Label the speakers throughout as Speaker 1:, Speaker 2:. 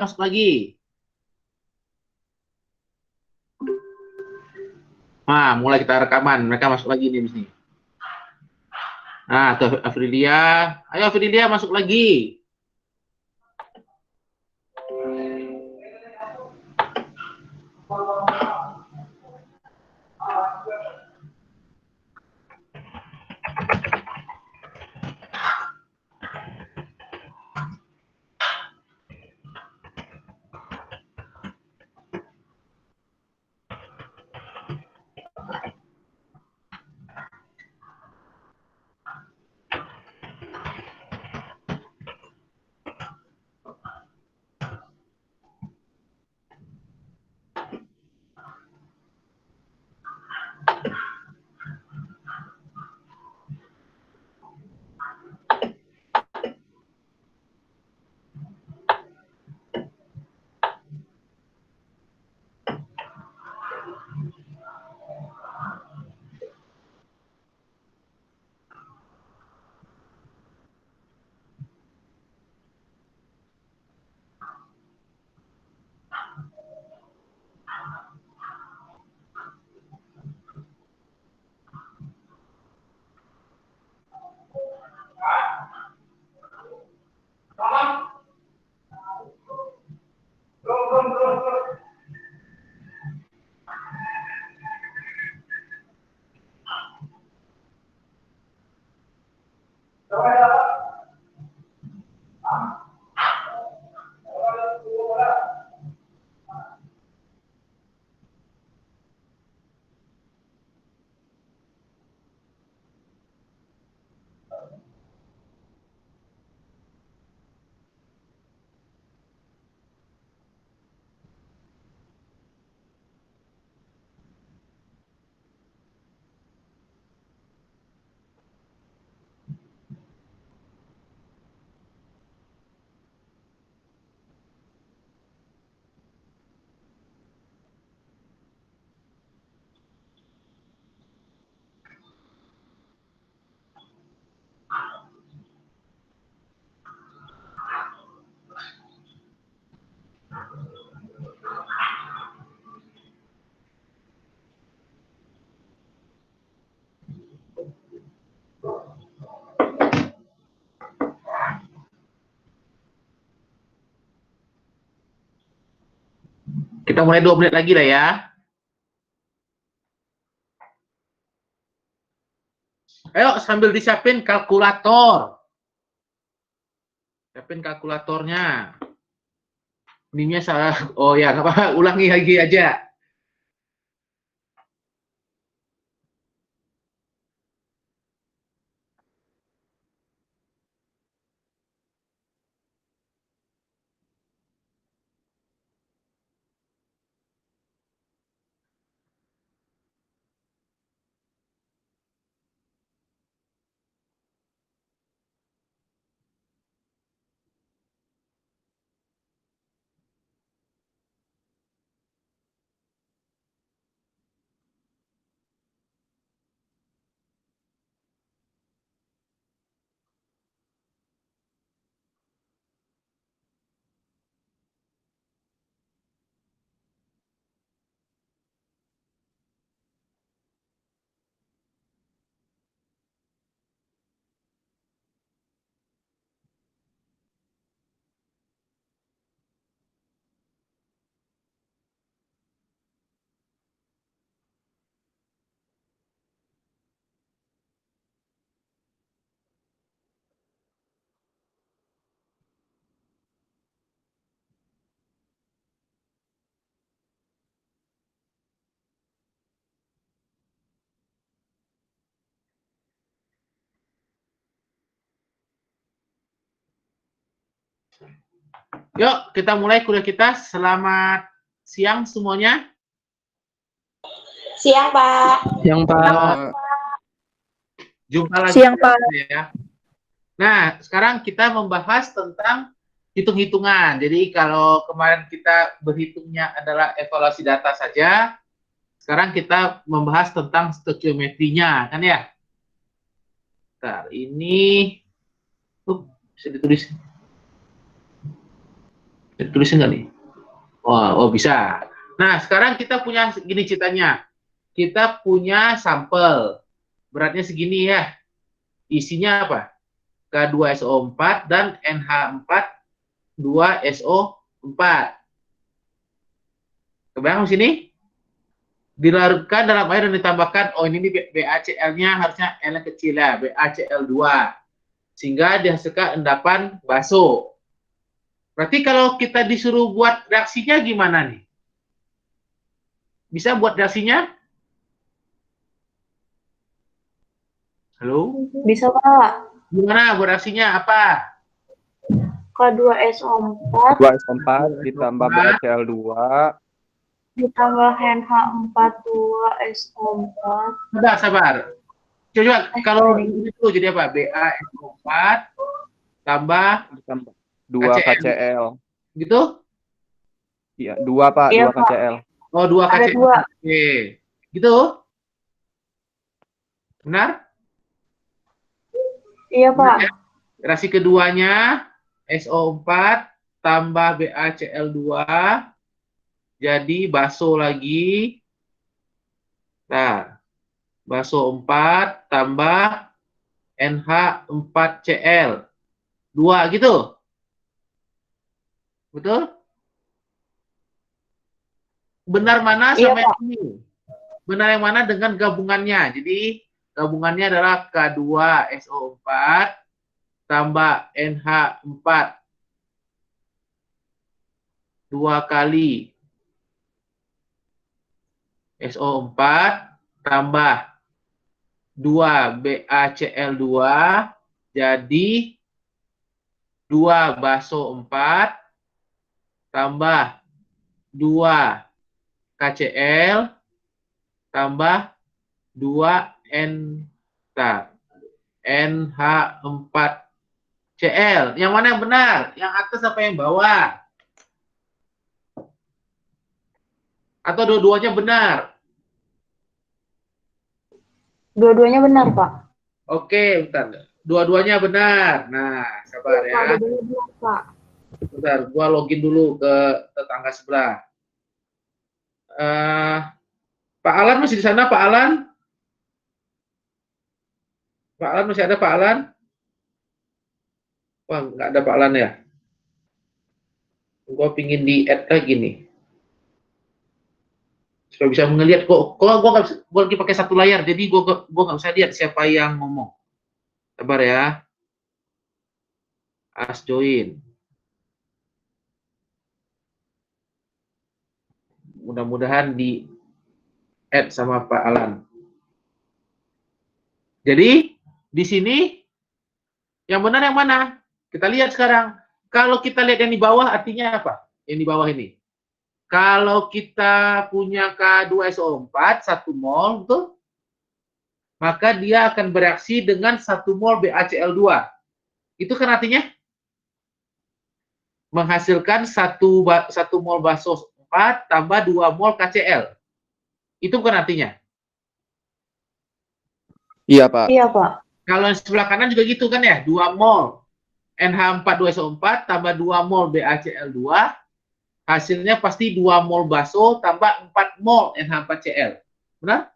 Speaker 1: masuk lagi. Nah, mulai kita rekaman. Mereka masuk lagi nih di sini. Nah, tuh Afrilia. Ayo Afrilia masuk lagi. Kita mulai 2 menit lagi lah ya. Ayo sambil disiapin kalkulator. Siapin kalkulatornya. Ininya salah. Oh ya, nggak apa-apa. Ulangi lagi aja. Yuk, kita mulai kuliah kita. Selamat siang semuanya.
Speaker 2: Siang, Pak.
Speaker 3: Siang, Pak.
Speaker 1: Jumpa lagi.
Speaker 2: Siang, Pak.
Speaker 1: Ya. Nah, sekarang kita membahas tentang hitung-hitungan. Jadi kalau kemarin kita berhitungnya adalah evaluasi data saja, sekarang kita membahas tentang stokiometrinya, kan ya? Bentar, ini bisa ditulis. Tulisnya nggak nih? Oh, bisa. Nah, sekarang kita punya gini ceritanya. Kita punya sampel. Beratnya segini ya. Isinya apa? K2SO4 dan NH4 2SO4. Kebayang di sini? Dilarutkan dalam air dan ditambahkan, oh ini BaCl-nya harusnya L kecil ya, BaCl2. Sehingga dihasilkan endapan baso. Berarti kalau kita disuruh buat reaksinya gimana nih? Bisa buat reaksinya? Halo?
Speaker 2: Bisa, Pak.
Speaker 1: Gimana buat reaksinya? Apa?
Speaker 2: K2SO4
Speaker 3: 2SO4 ditambah BaCl2
Speaker 2: ditambah NH4 2SO4.
Speaker 1: Sabar, sabar. Coba kalau itu jadi apa? BaSO4 tambah
Speaker 3: 2 KCl.
Speaker 1: Gitu?
Speaker 3: Iya, 2 Pak,
Speaker 2: Iya,
Speaker 3: 2 KCl.
Speaker 1: Oh, 2
Speaker 2: Ada
Speaker 1: KCl.
Speaker 2: 2.
Speaker 1: Oke. Gitu? Benar?
Speaker 2: Iya, Pak.
Speaker 1: Reaksi keduanya SO4 tambah BaCl2 jadi baso lagi. Nah, baso 4 tambah NH4Cl 2 gitu. Betul? Benar mana
Speaker 2: Iya,
Speaker 1: sama
Speaker 2: Pak.
Speaker 1: yang ini? Benar yang mana dengan gabungannya? Jadi gabungannya adalah K2SO4 tambah NH4 2 kali SO4 tambah 2 BaCl2 jadi 2 baso 4 tambah 2 KCl tambah 2 NH4Cl. Yang mana yang benar? Yang atas apa yang bawah? Atau dua-duanya benar?
Speaker 2: Dua-duanya benar, Pak.
Speaker 1: Oke, bentar. Dua-duanya benar. Nah, sabar
Speaker 2: Iya,
Speaker 1: ya.
Speaker 2: Pak. Dua-duanya benar, Pak.
Speaker 1: Bentar, gua login dulu ke tetangga sebelah. Pak Alan masih di sana, Pak Alan? Pak Alan masih ada, Pak Alan? Wah, nggak ada Pak Alan ya. Gua pingin di add lagi nih. Supaya bisa ngelihat kok. Kalau gua lagi pakai satu layar, jadi gua nggak bisa lihat siapa yang ngomong. Sabar ya. As join. Mudah-mudahan di add sama Pak Alan. Jadi di sini yang benar yang mana? Kita lihat sekarang. Kalau kita lihat yang di bawah artinya apa? Yang di bawah ini. Kalau kita punya K2SO4 1 mol tuh, maka dia akan bereaksi dengan 1 mol BaCl2. Itu kan artinya menghasilkan 1 mol baso 4 tambah 2 mol KCl. Itu bukan artinya.
Speaker 3: Iya, Pak.
Speaker 2: Iya, Pak.
Speaker 1: Kalau yang sebelah kanan juga gitu kan ya, 2 mol NH4 2SO4 tambah 2 mol BaCl2, hasilnya pasti 2 mol baso tambah 4 mol NH4Cl. Benar?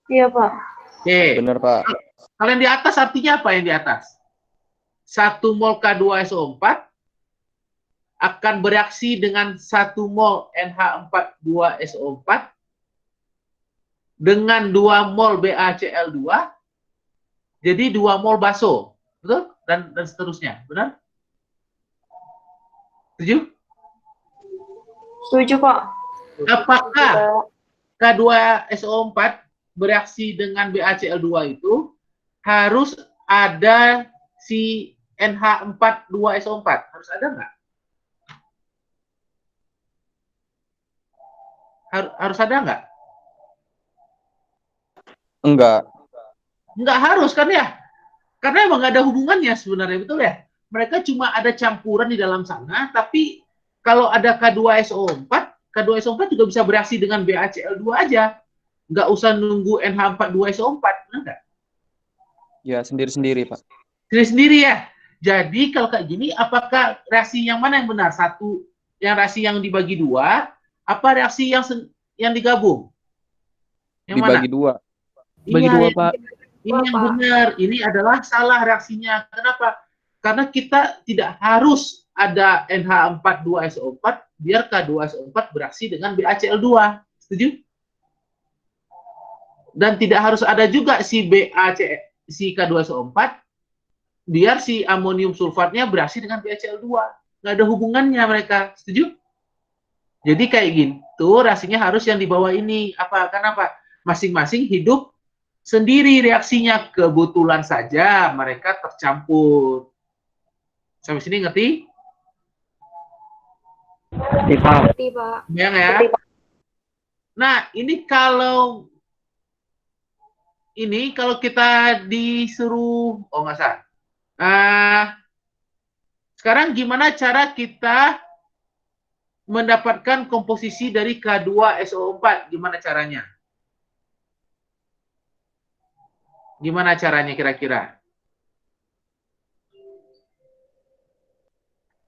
Speaker 2: Iya, Pak.
Speaker 1: Oke.
Speaker 3: Benar, Pak.
Speaker 1: Kalau yang di atas artinya apa yang di atas? 1 mol K2SO4 akan bereaksi dengan 1 mol NH4 2SO4 dengan 2 mol BaCl2 jadi 2 mol baso. Betul? Dan seterusnya. Benar? Setuju?
Speaker 2: Setuju, Pak.
Speaker 1: Apakah K2SO4 bereaksi dengan BaCl2 itu harus ada si NH4 2SO4? Harus ada nggak? Harus ada nggak?
Speaker 3: Enggak.
Speaker 1: Nggak harus kan ya? Karena emang nggak ada hubungannya sebenarnya, betul ya? Mereka cuma ada campuran di dalam sana, tapi kalau ada K2SO4, K2SO4 juga bisa bereaksi dengan BaCl2 aja. Nggak usah nunggu NH4 2SO4, benar nggak?
Speaker 3: Ya, sendiri-sendiri, Pak.
Speaker 1: Sendiri-sendiri ya. Jadi kalau kayak gini, apakah reaksi yang mana yang benar? Satu, yang reaksi yang dibagi dua, apa reaksi yang digabung? Yang mana?
Speaker 3: Dibagi dua.
Speaker 4: Bagi
Speaker 1: Iya,
Speaker 4: dua,
Speaker 1: yang
Speaker 4: Pak.
Speaker 1: ini yang benar. Ini adalah salah reaksinya. Kenapa? Karena kita tidak harus ada NH42SO4 biar K2SO4 bereaksi dengan BaCl2. Setuju? Dan tidak harus ada juga si K2SO4 biar si amonium sulfatnya bereaksi dengan BaCl2. Nggak ada hubungannya mereka. Setuju? Jadi kayak gitu, reaksinya harus yang di bawah ini. Apa? Kenapa? Masing-masing hidup sendiri reaksinya, kebetulan saja mereka tercampur. Sampai sini ngerti?
Speaker 4: Oke, Pak.
Speaker 2: Ngerti, Pak.
Speaker 1: Ya. Nah, ini kalau kita disuruh, oh nggak salah. Sekarang gimana cara kita mendapatkan komposisi dari K2SO4? Gimana caranya? Gimana caranya kira-kira?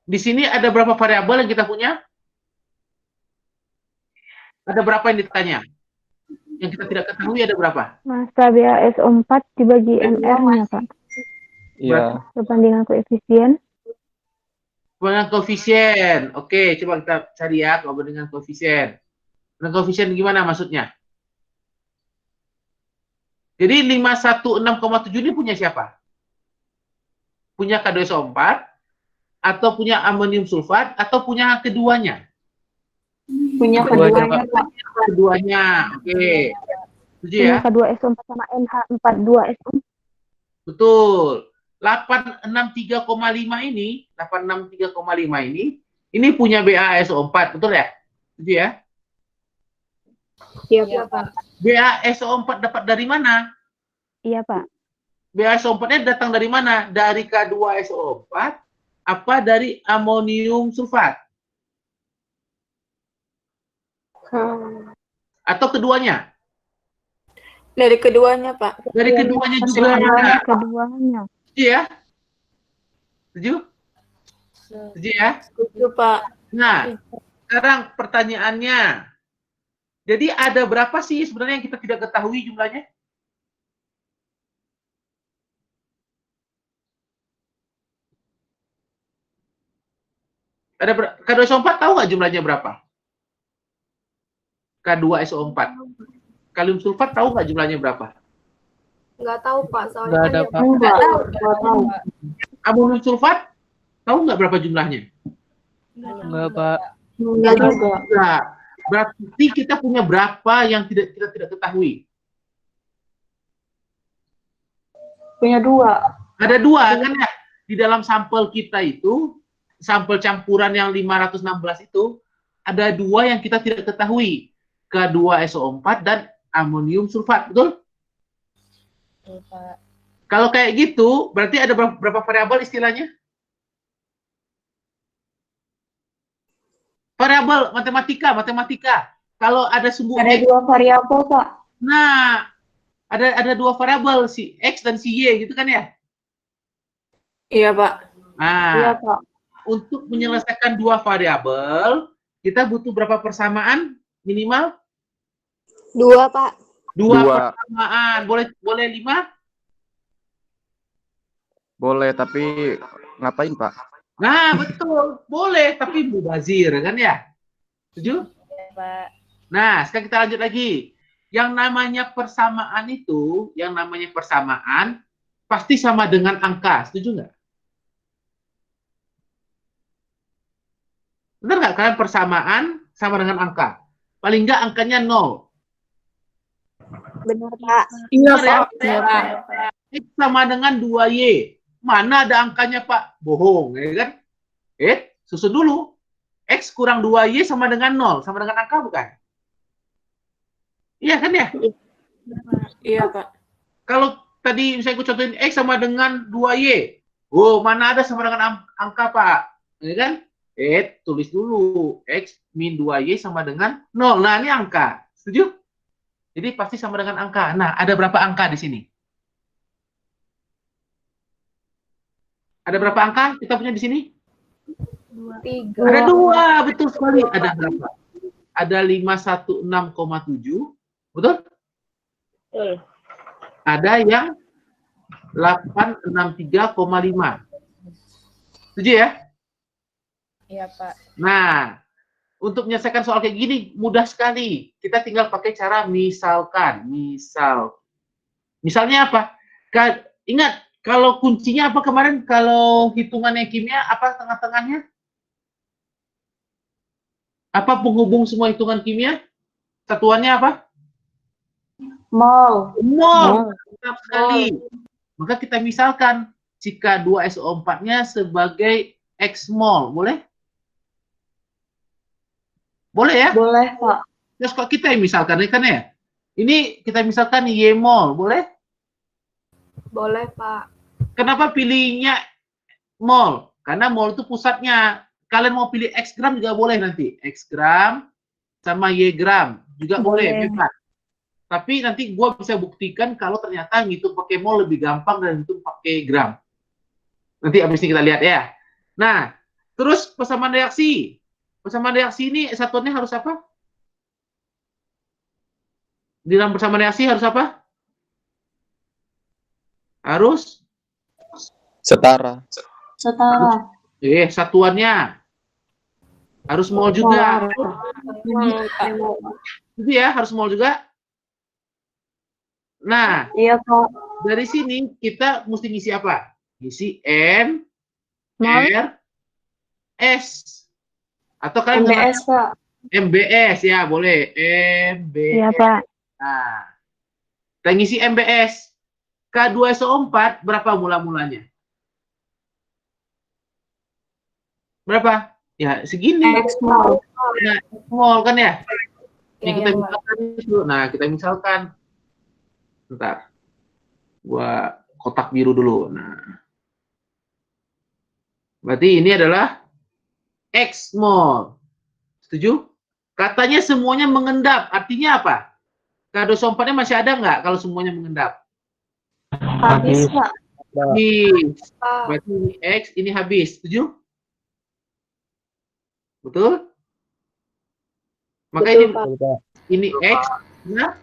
Speaker 1: Di sini ada berapa variabel yang kita punya? Ada berapa yang ditanya? Yang kita tidak ketahui ada berapa?
Speaker 5: Masa BaSO4 dibagi MR-nya, Pak.
Speaker 3: Iya.
Speaker 5: Perbandingan koefisien.
Speaker 1: Perbandingan koefisien. Oke, coba kita cari ya perbandingan koefisien. Perbandingan koefisien gimana maksudnya? Jadi 516,7 ini punya siapa? Punya K2SO4 atau punya amonium sulfat atau punya keduanya?
Speaker 2: Punya keduanya, Pak.
Speaker 1: Keduanya. Oke. Setuju ya?
Speaker 5: Punya K2SO4 sama NH42SO4.
Speaker 1: Betul. 863,5 ini punya BaSO4, betul ya? Setuju ya?
Speaker 2: Iya, Pak.
Speaker 1: BaSO4 dapat dari mana?
Speaker 5: Iya, Pak.
Speaker 1: BaSO4-nya datang dari mana? Dari K2SO4 apa dari amonium sulfat? Atau keduanya?
Speaker 6: Dari keduanya, Pak.
Speaker 1: Dari keduanya juga.
Speaker 5: Keduanya.
Speaker 1: Setuju ya? Setuju? Setuju ya?
Speaker 6: Setuju, Pak.
Speaker 1: Nah, sekarang pertanyaannya. Jadi ada berapa sih sebenarnya yang kita tidak ketahui jumlahnya? K2SO4 tahu nggak jumlahnya berapa? K2SO4. Kalium sulfat tahu nggak jumlahnya berapa?
Speaker 2: Nggak tahu, Pak. Soalnya
Speaker 4: Nggak ada,
Speaker 2: kan
Speaker 4: Pak.
Speaker 2: nggak tahu.
Speaker 1: Amonium sulfat tahu nggak berapa jumlahnya?
Speaker 4: Enggak, Pak.
Speaker 2: Nggak juga.
Speaker 1: Nah, berarti kita punya berapa yang kita tidak ketahui?
Speaker 2: Punya dua.
Speaker 1: Ada dua kan ya? Di dalam sampel kita itu, sampel campuran yang 516 itu, ada dua yang kita tidak ketahui. K2SO4 dan amonium sulfat, betul? Kalau kayak gitu, berarti ada berapa variabel istilahnya? Variabel matematika. Kalau ada sumbu
Speaker 2: Ada
Speaker 1: X,
Speaker 2: dua variabel, Pak.
Speaker 1: nah ada dua variabel si X dan si Y gitu kan ya?
Speaker 6: Iya, Pak.
Speaker 1: Nah,
Speaker 2: Iya, Pak.
Speaker 1: untuk menyelesaikan dua variabel, kita butuh berapa persamaan minimal?
Speaker 2: Dua, Pak.
Speaker 1: Dua
Speaker 3: Dua.
Speaker 1: persamaan. Boleh 5?
Speaker 3: Boleh, tapi ngapain, Pak?
Speaker 1: Nah, betul. Boleh, tapi mubazir kan ya? Setuju? Nah, sekarang kita lanjut lagi. Yang namanya persamaan pasti sama dengan angka. Setuju nggak? Benar nggak kalian persamaan sama dengan angka? Paling nggak angkanya 0.
Speaker 2: Benar, Pak.
Speaker 6: Iya,
Speaker 1: Benar
Speaker 6: Pak.
Speaker 1: ya? X sama dengan 2Y. Mana ada angkanya, Pak? Bohong, ya kan? Susun dulu. X kurang 2Y sama dengan 0. Sama dengan angka bukan? Iya kan ya?
Speaker 6: Iya, Pak.
Speaker 1: Kalau tadi misalnya aku contohin X sama dengan 2Y. Oh, mana ada sama dengan angka, Pak? Ya kan? Tulis dulu. X min 2Y sama dengan 0. Nah, ini angka. Setuju? Jadi pasti sama dengan angka. Nah, ada berapa angka di sini? Ada berapa angka kita punya di sini?
Speaker 6: 3.
Speaker 1: Ada 2, betul sekali. Ada berapa? Ada 516,7, betul?
Speaker 6: Betul.
Speaker 1: Ada yang 863,5. Setuju ya?
Speaker 6: Iya, Pak.
Speaker 1: Nah, untuk menyelesaikan soal kayak gini mudah sekali. Kita tinggal pakai cara misalkan. Misalnya apa? Ingat, kalau kuncinya apa kemarin? Kalau hitungannya kimia, apa tengah-tengahnya? Apa penghubung semua hitungan kimia? Satuannya apa?
Speaker 2: Mol.
Speaker 1: Mol. Mantap sekali. Maka kita misalkan jika 2SO4-nya sebagai X mol. Boleh? Boleh ya?
Speaker 2: Boleh, Pak.
Speaker 1: Terus kok kita yang misalkan kan ya? Ini kita misalkan Y mol. Boleh?
Speaker 6: Boleh, Pak.
Speaker 1: Kenapa pilihnya mol? Karena mol itu pusatnya. Kalian mau pilih X gram juga boleh nanti. X gram sama Y gram juga boleh. Bebas. Tapi nanti gue bisa buktikan kalau ternyata ngitung pakai mol lebih gampang dan ngitung pakai gram. Nanti abis ini kita lihat ya. Nah, terus persamaan reaksi. Persamaan reaksi ini satuannya harus apa? Di dalam persamaan reaksi harus apa? Harus
Speaker 3: Setara.
Speaker 2: Setara.
Speaker 1: Satuannya harus mol juga. Itu ya, harus mol juga. Nah,
Speaker 2: Iya, Pak.
Speaker 1: dari sini kita mesti ngisi apa? Ngisi N,
Speaker 5: Mol.
Speaker 1: R, S. Atau kalian
Speaker 2: MBS, Pak.
Speaker 1: MBS ya, boleh. MBS.
Speaker 5: Iya, Pak.
Speaker 1: Nah, kita ngisi MBS. K2SO4 berapa mula-mulanya? Berapa? Ya, segini.
Speaker 2: X mol.
Speaker 1: Nah, mol kan ya? Ini
Speaker 6: Ya,
Speaker 1: kita
Speaker 6: ya, Pak.
Speaker 1: misalkan itu. Nah, kita misalkan. Bentar. Gua kotak biru dulu. Nah. Berarti ini adalah X mol. Setuju? Katanya semuanya mengendap. Artinya apa? K2SO4-nya masih ada nggak kalau semuanya mengendap?
Speaker 2: Habis, Pak.
Speaker 1: Habis.
Speaker 6: Pak.
Speaker 1: Berarti ini X, ini habis. Setuju? Betul? Maka
Speaker 2: Betul, Pak.
Speaker 1: ini X. Nah,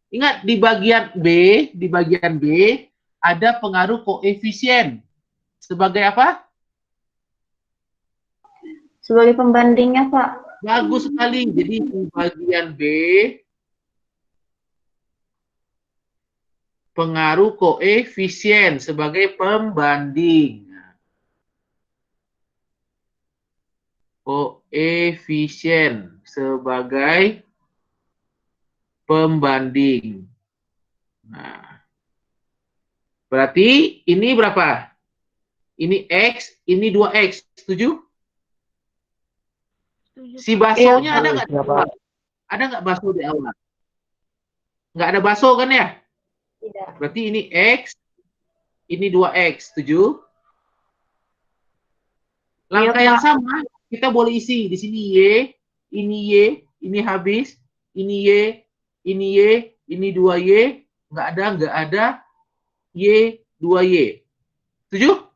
Speaker 1: ingat di bagian B ada pengaruh koefisien. Sebagai apa?
Speaker 2: Sebagai pembandingnya, Pak.
Speaker 1: Bagus sekali. Jadi di bagian B pengaruh koefisien sebagai pembanding. Koefisien sebagai pembanding. Nah, berarti ini berapa? Ini X, ini 2X. Setuju? Si basonya ada nggak? Ada nggak baso di awal? Nggak ada baso kan ya?
Speaker 2: Tidak.
Speaker 1: Berarti ini X, ini 2X. Setuju? Langkah yang sama, kita boleh isi. Di sini Y, ini habis, ini Y, ini 2Y. Nggak ada, Y, 2Y. Setuju?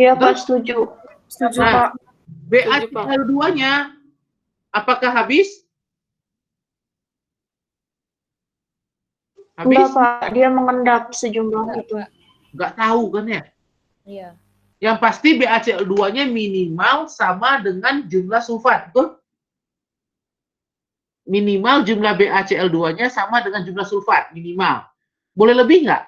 Speaker 2: Iya, Pak. Setuju.
Speaker 6: Setuju,
Speaker 1: Nah,
Speaker 6: Pak.
Speaker 1: BaCl2-nya apakah habis? Habis?
Speaker 2: Enggak, Pak. Dia mengendap sejumlah itu.
Speaker 1: Nggak tahu kan ya?
Speaker 6: Iya.
Speaker 1: Yang pasti BaCl2-nya minimal sama dengan jumlah sulfat, betul? Minimal jumlah BaCl2-nya sama dengan jumlah sulfat, minimal. Boleh lebih nggak?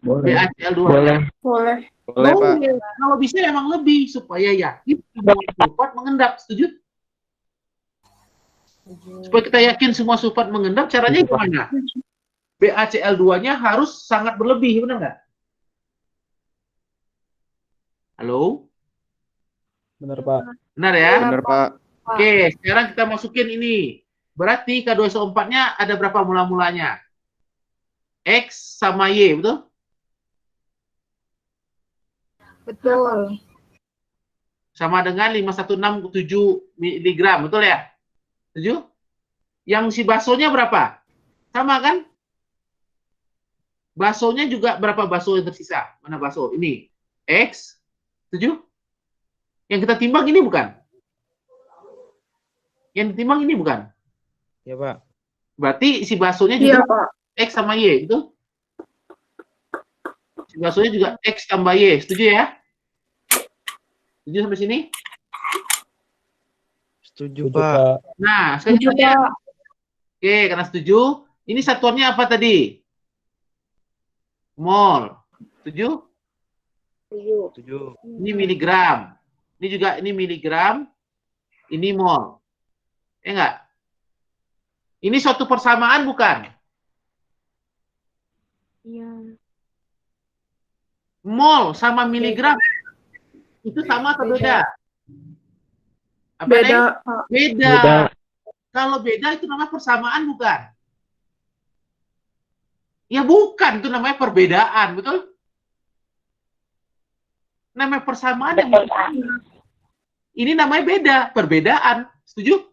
Speaker 1: BaCl2.
Speaker 3: Boleh.
Speaker 6: Boleh.
Speaker 3: Boleh, Pak.
Speaker 1: Kalau bisa emang lebih supaya yakin semua sulfat mengendap, setuju? Supaya kita yakin semua sulfat mengendap, caranya gimana? BaCl2-nya harus sangat berlebih, benar nggak? Halo?
Speaker 3: Benar, Pak.
Speaker 1: Benar ya?
Speaker 3: Benar, Pak.
Speaker 1: Oke, sekarang kita masukin ini. Berarti K2SO4-nya ada berapa mula-mulanya? X sama Y, betul?
Speaker 6: Betul.
Speaker 1: Sama dengan 5167 mg, betul ya? Setuju? Yang si basonya berapa? Sama kan? Baksonya juga berapa bakso yang tersisa? Mana bakso? Ini. X. Setuju? Yang kita timbang ini bukan? Yang ditimbang ini bukan?
Speaker 3: Ya, Pak.
Speaker 1: Berarti si baksonya
Speaker 6: Iya,
Speaker 1: juga
Speaker 6: Pak.
Speaker 1: X sama Y, itu? Si baksonya juga X tambah Y. Setuju ya? Setuju sampai sini?
Speaker 3: Setuju, Setuju, Pak. Pak.
Speaker 1: Nah, sekarang
Speaker 2: Setuju,
Speaker 1: tanya.
Speaker 2: Pak.
Speaker 1: Oke, karena setuju. Ini satuannya apa tadi? Mol. Setuju?
Speaker 3: Setuju.
Speaker 1: Ini miligram. Ini juga ini miligram. Ini mol. Enggak? Ini suatu persamaan bukan?
Speaker 5: Iya.
Speaker 1: Mol sama miligram itu sama atau beda? Apa, Neng?
Speaker 6: Beda, Pak.
Speaker 1: Beda.
Speaker 3: Beda.
Speaker 1: Kalau beda itu namanya persamaan bukan? Ya bukan, itu namanya perbedaan, betul? Namanya persamaan yang ini namanya beda, perbedaan. Setuju?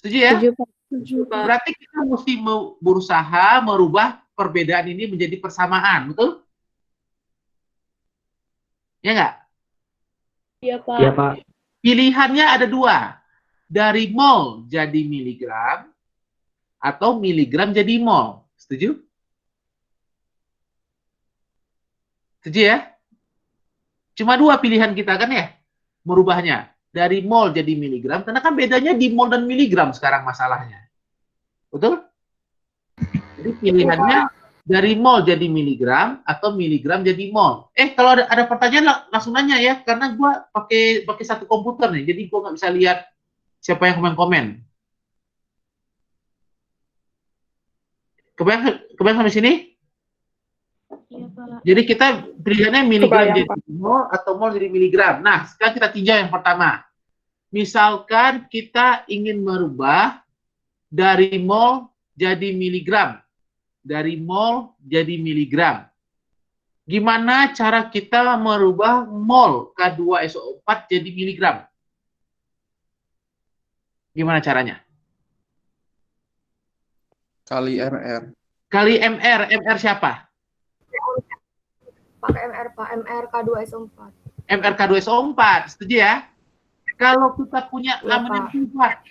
Speaker 1: Setuju ya?
Speaker 2: Setuju, Pak.
Speaker 1: Berarti kita mesti berusaha merubah perbedaan ini menjadi persamaan, betul? Ya nggak?
Speaker 2: Iya, Pak.
Speaker 4: Iya, Pak.
Speaker 1: Pilihannya ada dua. Dari mol jadi miligram, atau miligram jadi mol. Setuju? Setuju ya? Cuma dua pilihan kita kan ya? Merubahnya. Dari mol jadi miligram, karena kan bedanya di mol dan miligram sekarang masalahnya. Betul? Jadi pilihannya dari mol jadi miligram atau miligram jadi mol. Kalau ada pertanyaan langsung nanya ya, karena gua pakai satu komputer nih, jadi gua nggak bisa lihat siapa yang komen-komen. Kebayang sampai sini?
Speaker 5: Iya, Pak.
Speaker 1: Jadi kita pilihannya miligram
Speaker 6: Kebayang,
Speaker 1: jadi mol atau mol jadi miligram. Nah, sekarang kita tinjau yang pertama. Misalkan kita ingin merubah dari mol jadi miligram. Dari mol jadi miligram. Gimana cara kita merubah mol K2SO4 jadi miligram? Gimana caranya?
Speaker 3: Kali MR.
Speaker 1: Kali MR. MR siapa?
Speaker 6: Pakai MR, Pak. MR K2SO4.
Speaker 1: MR K2SO4. Setuju ya? Kalau kita punya
Speaker 6: Iya,
Speaker 1: amonium
Speaker 6: Pak.
Speaker 1: sulfat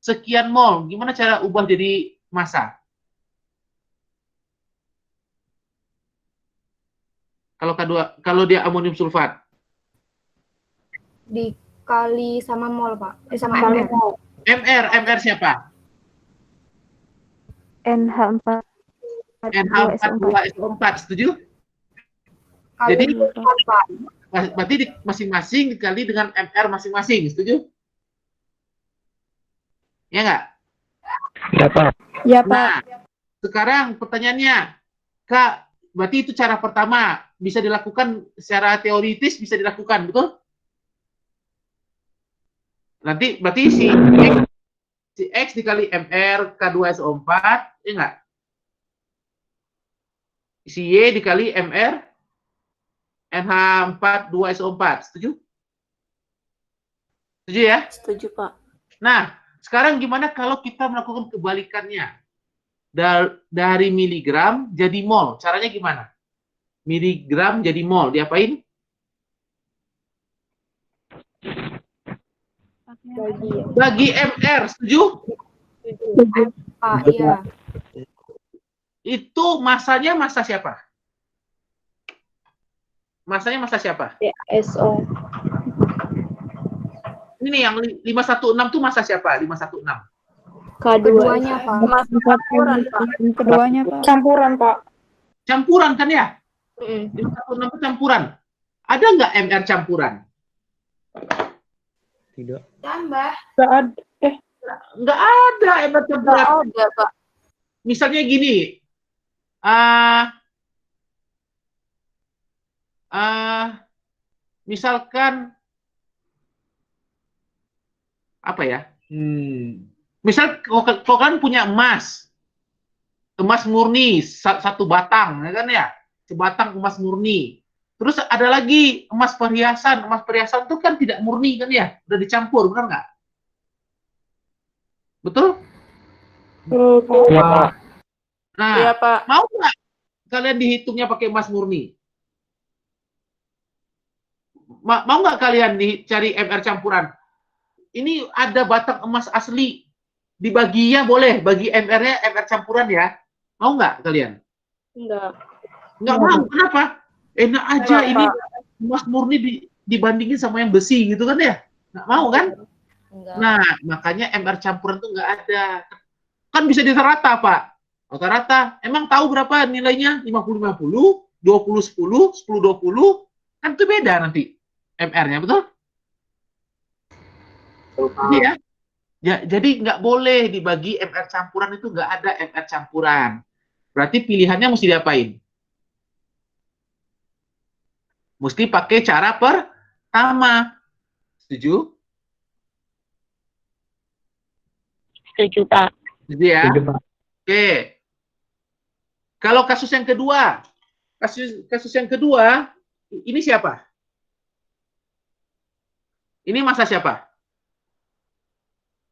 Speaker 1: sekian mol, gimana cara ubah jadi massa? Kalau dia amonium sulfat.
Speaker 6: Dikali sama mol, Pak. Sama MR.
Speaker 1: MR siapa?
Speaker 5: NH4.
Speaker 1: NH42SO4. Setuju?
Speaker 6: Kali
Speaker 1: Jadi,
Speaker 6: mol, Pak.
Speaker 1: berarti masing-masing dikali dengan MR masing-masing. Setuju? Ya nggak?
Speaker 4: Iya, Pak.
Speaker 2: Iya, Pak.
Speaker 1: Nah, sekarang pertanyaannya, Kak, berarti itu cara pertama. Bisa dilakukan secara teoritis, bisa dilakukan, betul? Nanti berarti si X dikali MR K2SO4, ya nggak? Si Y dikali MR NH42SO4. Setuju? Setuju ya?
Speaker 2: Setuju, Pak.
Speaker 1: Nah, sekarang gimana kalau kita melakukan kebalikannya? Dari miligram jadi mol. Caranya gimana? Miligram jadi mol. Diapain? Bagi MR. Setuju?
Speaker 6: Pak, iya.
Speaker 1: Itu masanya masa siapa? Masanya masa siapa?
Speaker 2: SO.
Speaker 1: Ini yang 516 itu masa siapa? 516.
Speaker 6: Keduanya, Pak.
Speaker 2: Campuran, Pak.
Speaker 5: Keduanya, Pak.
Speaker 2: Campuran, Pak.
Speaker 1: Campuran kan ya? 516 itu campuran. Ada nggak MR campuran?
Speaker 3: Tidak.
Speaker 6: Tambah.
Speaker 1: Nggak ada MR campuran.
Speaker 6: Ada, Pak.
Speaker 1: Misalnya gini, misalkan apa ya? Misal kalau kalian punya emas murni satu batang, ya kan ya? Sebatang emas murni. Terus ada lagi emas perhiasan itu kan tidak murni kan ya? Udah dicampur, benar nggak? Betul?
Speaker 4: Iya, Pak.
Speaker 1: Nah,
Speaker 2: Iya, Pak.
Speaker 1: mau nggak kalian dihitungnya pakai emas murni? Mau nggak kalian dicari MR campuran? Ini ada batang emas asli. Dibaginya boleh, bagi MR-nya MR campuran ya. Mau nggak kalian?
Speaker 2: Enggak.
Speaker 1: Nggak mau, kenapa? Enak aja
Speaker 2: Enggak,
Speaker 1: ini
Speaker 2: Pak.
Speaker 1: emas murni dibandingin sama yang besi gitu kan ya? Nggak mau kan?
Speaker 6: Enggak.
Speaker 1: Nah, makanya MR campuran tuh nggak ada. Kan bisa rata, Pak. Rata-rata. Emang tahu berapa nilainya? 50-50, 20-10, 10-20. Kan itu beda nanti MR-nya, betul? Iya. Ya, jadi nggak boleh dibagi MR campuran, itu nggak ada MR campuran. Berarti pilihannya mesti diapain? Mesti pakai cara pertama. Setuju?
Speaker 2: Setuju, Pak.
Speaker 1: Setuju ya?
Speaker 4: Setuju, Pak.
Speaker 1: Oke. Kalau kasus yang kedua, kasus yang kedua, ini siapa? Ini masa siapa?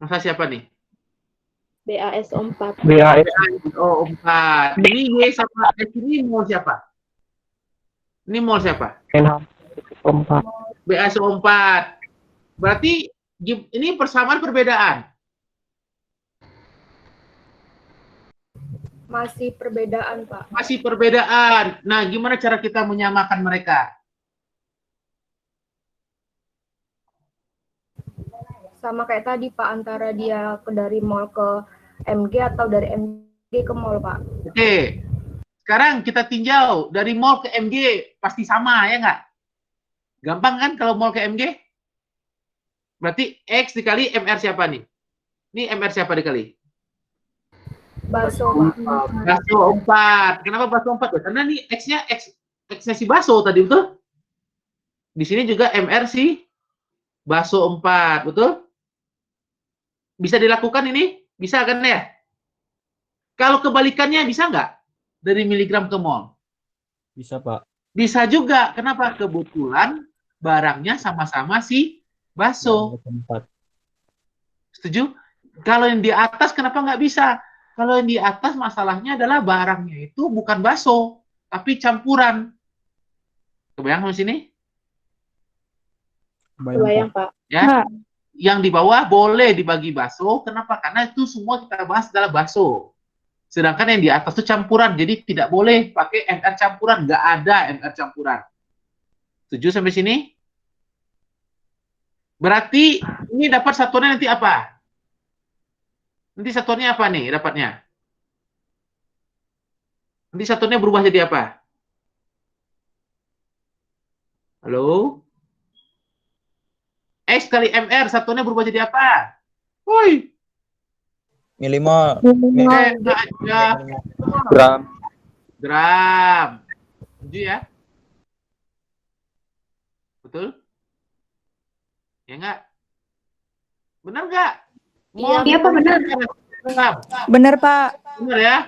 Speaker 1: Masa siapa nih?
Speaker 2: BASO4.
Speaker 4: BAS
Speaker 1: Oh, 4. Ini Y sama X ini mol siapa? Ini mol siapa?
Speaker 4: NH4.
Speaker 1: BASO4. Berarti ini persamaan perbedaan.
Speaker 6: Masih perbedaan, Pak.
Speaker 1: Masih perbedaan. Nah, gimana cara kita menyamakan mereka?
Speaker 6: Sama kayak tadi, Pak, antara dia dari mall ke MG atau dari MG ke mall, Pak.
Speaker 1: Oke. Sekarang kita tinjau dari mall ke MG pasti sama ya nggak? Gampang kan kalau mall ke MG? Berarti X dikali MR siapa nih? Ini MR siapa dikali?
Speaker 6: Baso, Pak.
Speaker 1: Baso 4. Kenapa baso 4? Karena nih X-nya X-nya si baso tadi, betul? Di sini juga MR si baso 4, betul? Bisa dilakukan ini? Bisa kan ya? Kalau kebalikannya bisa nggak? Dari miligram ke mol?
Speaker 3: Bisa, Pak.
Speaker 1: Bisa juga. Kenapa? Kebetulan barangnya sama-sama si baso. Setuju? Kalau yang di atas kenapa nggak bisa? Kalau yang di atas masalahnya adalah barangnya itu bukan baso, tapi campuran. Kebayang di sini?
Speaker 2: Kebayang, Pak.
Speaker 1: Ya.
Speaker 5: Pak,
Speaker 1: Yang di bawah boleh dibagi baso. Kenapa? Karena itu semua kita bahas adalah baso. Sedangkan yang di atas itu campuran. Jadi tidak boleh pakai MR campuran. Nggak ada MR campuran. Setuju sampai sini? Berarti ini dapat satuannya nanti apa? Nanti satuannya apa nih dapatnya? Nanti satuannya berubah jadi apa? Halo? X kali MR satuannya berubah jadi apa? Woi,
Speaker 3: Milimol.
Speaker 1: aja
Speaker 3: Gram.
Speaker 1: gram. Setuju ya? Betul? Ya enggak? Benar enggak?
Speaker 6: Iya,
Speaker 1: Pak, benar.
Speaker 5: benar Pak.
Speaker 1: Benar ya?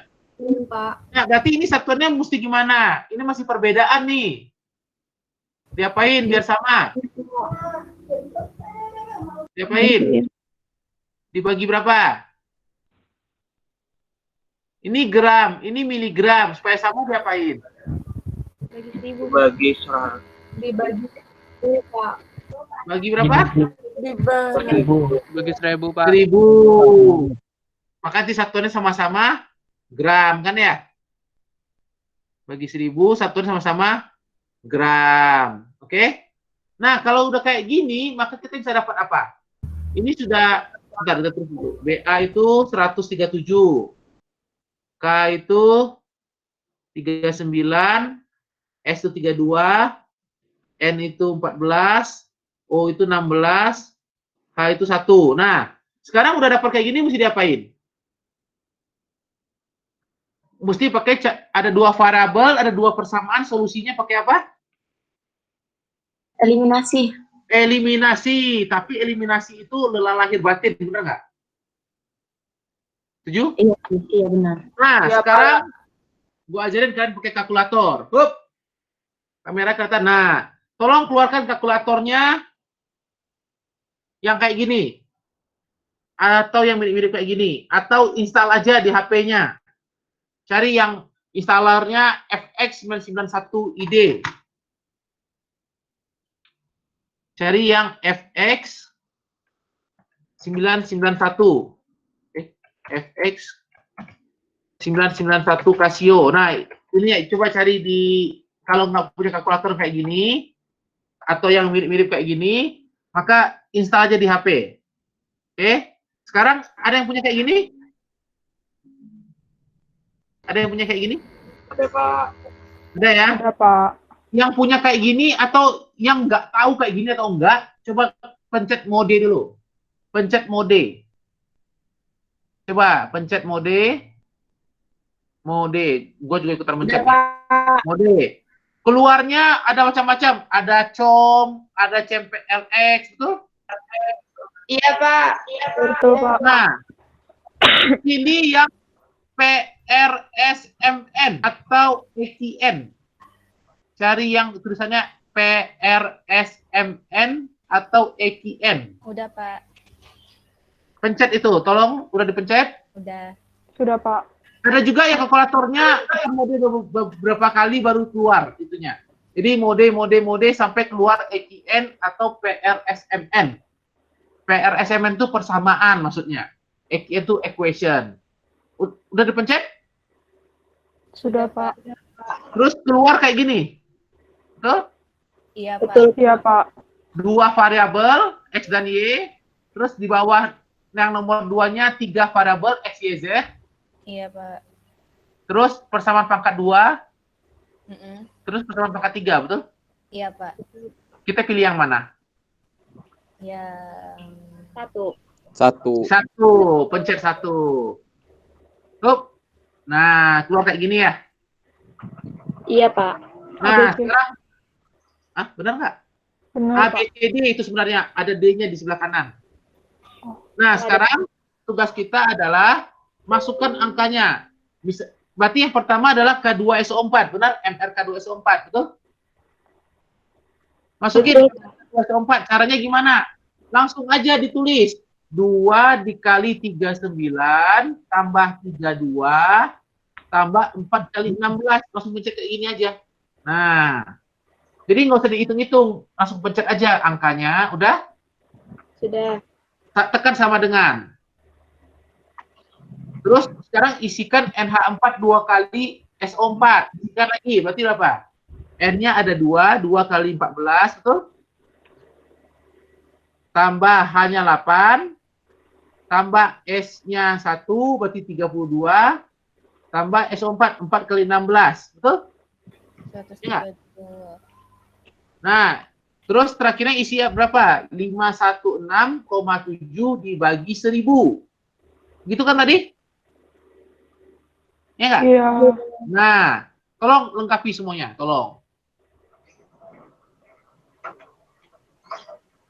Speaker 6: Pak.
Speaker 1: Nah, berarti ini satuannya mesti gimana? Ini masih perbedaan nih. Diapain biar sama? Diapain? Dibagi berapa? Ini gram, ini miligram. Supaya sama diapain?
Speaker 6: Bagi 1000.
Speaker 3: Bagi 100.
Speaker 6: Dibagi 1000, Pak.
Speaker 1: Bagi berapa?
Speaker 6: Dibagi.
Speaker 3: Bagi 1000, Pak.
Speaker 1: 1000. Maka nanti satuannya sama-sama gram kan ya? Bagi 1000 satuannya sama-sama gram. Oke? Nah, kalau udah kayak gini, maka kita bisa dapat apa? Ini sudah, bentar, kita terus dulu. BA itu 137. K itu 39. S itu 32. N itu 14. O itu 16. H itu 1. Nah, sekarang udah dapat kayak gini, mesti diapain? Mesti pakai, ada dua variabel, ada dua persamaan, solusinya pakai apa?
Speaker 6: Eliminasi.
Speaker 1: Eliminasi. Tapi eliminasi itu lelah lahir batin, benar nggak? Setuju?
Speaker 6: Iya benar.
Speaker 1: Nah,
Speaker 2: Iya,
Speaker 1: sekarang gua ajarin kalian pakai kalkulator. Hup. Kamera kelihatan. Nah, tolong keluarkan kalkulatornya yang kayak gini. Atau yang mirip-mirip kayak gini. Atau install aja di HP-nya. Cari yang instalernya FX991ID. Cari yang FX991. FX991 Casio. Nah, ini ya, coba cari di, kalau nggak punya kalkulator kayak gini, atau yang mirip-mirip kayak gini, maka install aja di HP. Oke? Sekarang ada yang punya kayak gini? Ada yang punya kayak gini?
Speaker 6: Ada, Pak.
Speaker 1: Ada ya?
Speaker 5: Ada, Pak.
Speaker 1: Yang punya kayak gini atau yang nggak tahu kayak gini atau enggak, coba pencet mode dulu. Pencet mode. Coba pencet mode. Mode. Gue juga ikutan mencet. Mode. Keluarnya ada macam-macam. Ada COM, ada CMPLX, betul?
Speaker 6: Iya, Pak.
Speaker 5: Betul, Pak.
Speaker 1: Nah, ini yang PRSMN atau EKN. Cari yang tulisannya PRSMN atau EKN.
Speaker 7: Udah, Pak.
Speaker 1: Pencet itu, tolong, udah dipencet.
Speaker 7: Udah.
Speaker 5: Sudah, Pak.
Speaker 1: Ada juga yang kalkulatornya mode beberapa kali baru keluar itunya. Jadi mode sampai keluar EKN atau PRSMN. PRSMN itu persamaan maksudnya. EKN itu equation. Udah dipencet?
Speaker 5: Sudah, Pak.
Speaker 1: Terus keluar kayak gini. Betul?
Speaker 7: Iya, Pak.
Speaker 6: Betul.
Speaker 5: Iya, Pak.
Speaker 1: Dua variabel X dan Y. Terus di bawah yang nomor 2-nya 3 variabel X, Y, Z.
Speaker 7: Iya, Pak.
Speaker 1: Terus persamaan pangkat 2.
Speaker 7: Mm-mm.
Speaker 1: Terus persamaan pangkat 3, betul?
Speaker 7: Iya, Pak.
Speaker 1: Kita pilih yang mana?
Speaker 7: Yang
Speaker 6: Satu.
Speaker 1: Satu, pencet 1. Tuh. Nah, keluar kayak gini ya.
Speaker 6: Iya, Pak.
Speaker 1: Nah,
Speaker 5: ABC.
Speaker 1: sekarang, benar nggak?
Speaker 5: Benar,
Speaker 1: A,
Speaker 5: Pak.
Speaker 1: B, C, D itu sebenarnya ada D-nya di sebelah kanan. Nah, sekarang tugas kita adalah masukkan angkanya. Berarti yang pertama adalah K2SO4, benar? MRK2SO4, betul? Masukin K2SO4. Caranya gimana? Langsung aja ditulis. 2 dikali 39 tambah 32 tambah 4 kali 16. Langsung pencet kayak gini aja. Nah, jadi nggak usah dihitung-hitung. Langsung pencet aja angkanya. Udah?
Speaker 6: Sudah.
Speaker 1: Tekan sama dengan. Terus sekarang isikan NH4 2 kali SO4. Isikan lagi. Berarti berapa? N-nya ada 2. 2 kali 14. Betul? Tambah H-nya 8. Tambah S-nya 1. Berarti 32. Tambah SO4. 4 kali 16. Betul?
Speaker 7: 132.
Speaker 1: Nah, terus terakhirnya isi berapa? 516,7 dibagi 1000. Gitu kan tadi? Ya nggak?
Speaker 5: Iya.
Speaker 1: Nah, tolong lengkapi semuanya, tolong.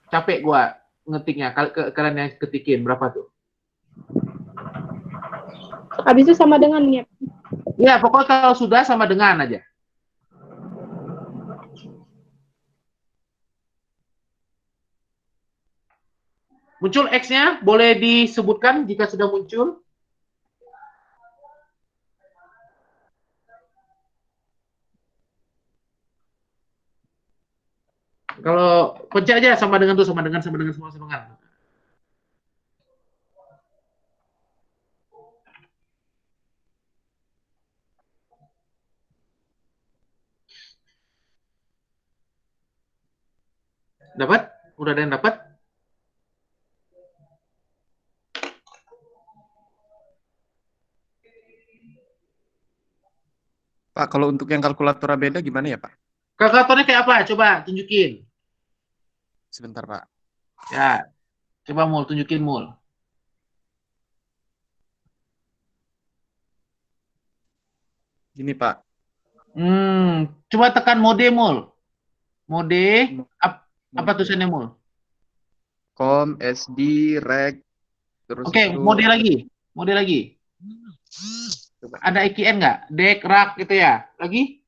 Speaker 1: Capek gua ngetiknya. Kalian yang ketikin berapa tuh?
Speaker 6: Habis itu sama dengan ya.
Speaker 1: Ya, pokoknya kalau sudah sama dengan aja. Muncul X-nya, boleh disebutkan jika sudah muncul. Kalau pencet aja sama dengan tuh, sama dengan. Dapat? Udah ada yang dapat?
Speaker 8: Pak, kalau untuk yang kalkulator beda gimana ya, Pak?
Speaker 1: Kalkulatornya kayak apa? Coba tunjukin.
Speaker 8: Sebentar, Pak.
Speaker 1: Ya, coba Mul, tunjukin Mul.
Speaker 8: Gini, Pak.
Speaker 1: Coba tekan mode Mul. Mode, apa tulisannya Mul?
Speaker 8: Com, SD, reg, terus
Speaker 1: Oke,
Speaker 8: itu...
Speaker 1: mode lagi.
Speaker 8: Coba.
Speaker 1: Ada EKN nggak? Dek, rak gitu ya. Lagi?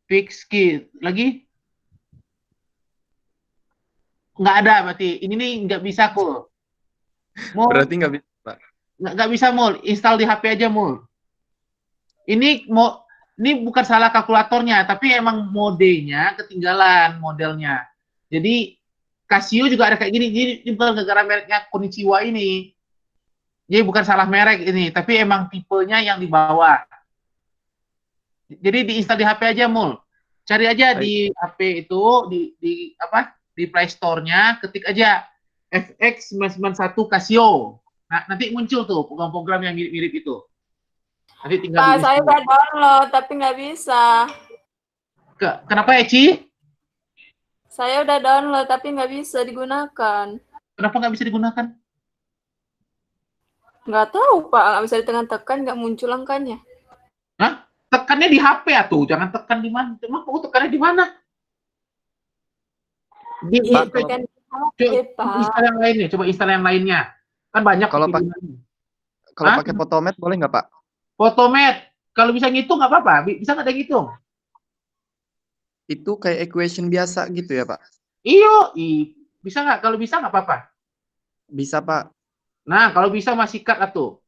Speaker 1: Fix key. Lagi? Nggak ada berarti. Ini nih nggak bisa, Mul.
Speaker 8: Berarti nggak bisa, Pak.
Speaker 1: Nggak bisa, Mul. Install di HP aja, Mul. Ini bukan salah kalkulatornya, tapi emang modenya ketinggalan modelnya. Jadi Casio juga ada kayak gini. Ini bukan gara-gara mereknya Konichiwa ini. Jadi bukan salah merek ini, tapi emang tipenya yang di bawah. Jadi diinstal di HP aja, Mul. Cari aja di HP itu di Play Store-nya, ketik aja FX991 Casio. Nah, nanti muncul tuh program-program yang mirip-mirip itu. Nanti tinggal
Speaker 9: Pak, saya udah download tapi nggak bisa.
Speaker 1: Kenapa, Eci?
Speaker 9: Saya udah download tapi nggak bisa digunakan.
Speaker 1: Kenapa nggak bisa digunakan?
Speaker 9: Nggak tahu, Pak. Nggak bisa ditekan-tekan, nggak muncul angkanya.
Speaker 1: Hah? Tekannya di HP ya tuh, jangan tekan di mana. Emang kamu tekannya di mana?
Speaker 9: Iya, tekan di HP, Pak.
Speaker 1: Install yang lainnya, coba install yang lainnya. Kan banyak.
Speaker 8: Kalau pakai Photomat boleh nggak, Pak?
Speaker 1: Photomat, kalau bisa ngitung nggak apa-apa. Bisa nggak ada ngitung?
Speaker 8: Itu kayak equation biasa gitu ya, Pak?
Speaker 1: Iyo, bisa nggak? Kalau bisa nggak apa-apa.
Speaker 8: Bisa, Pak.
Speaker 1: Nah, kalau bisa masih cut atuh.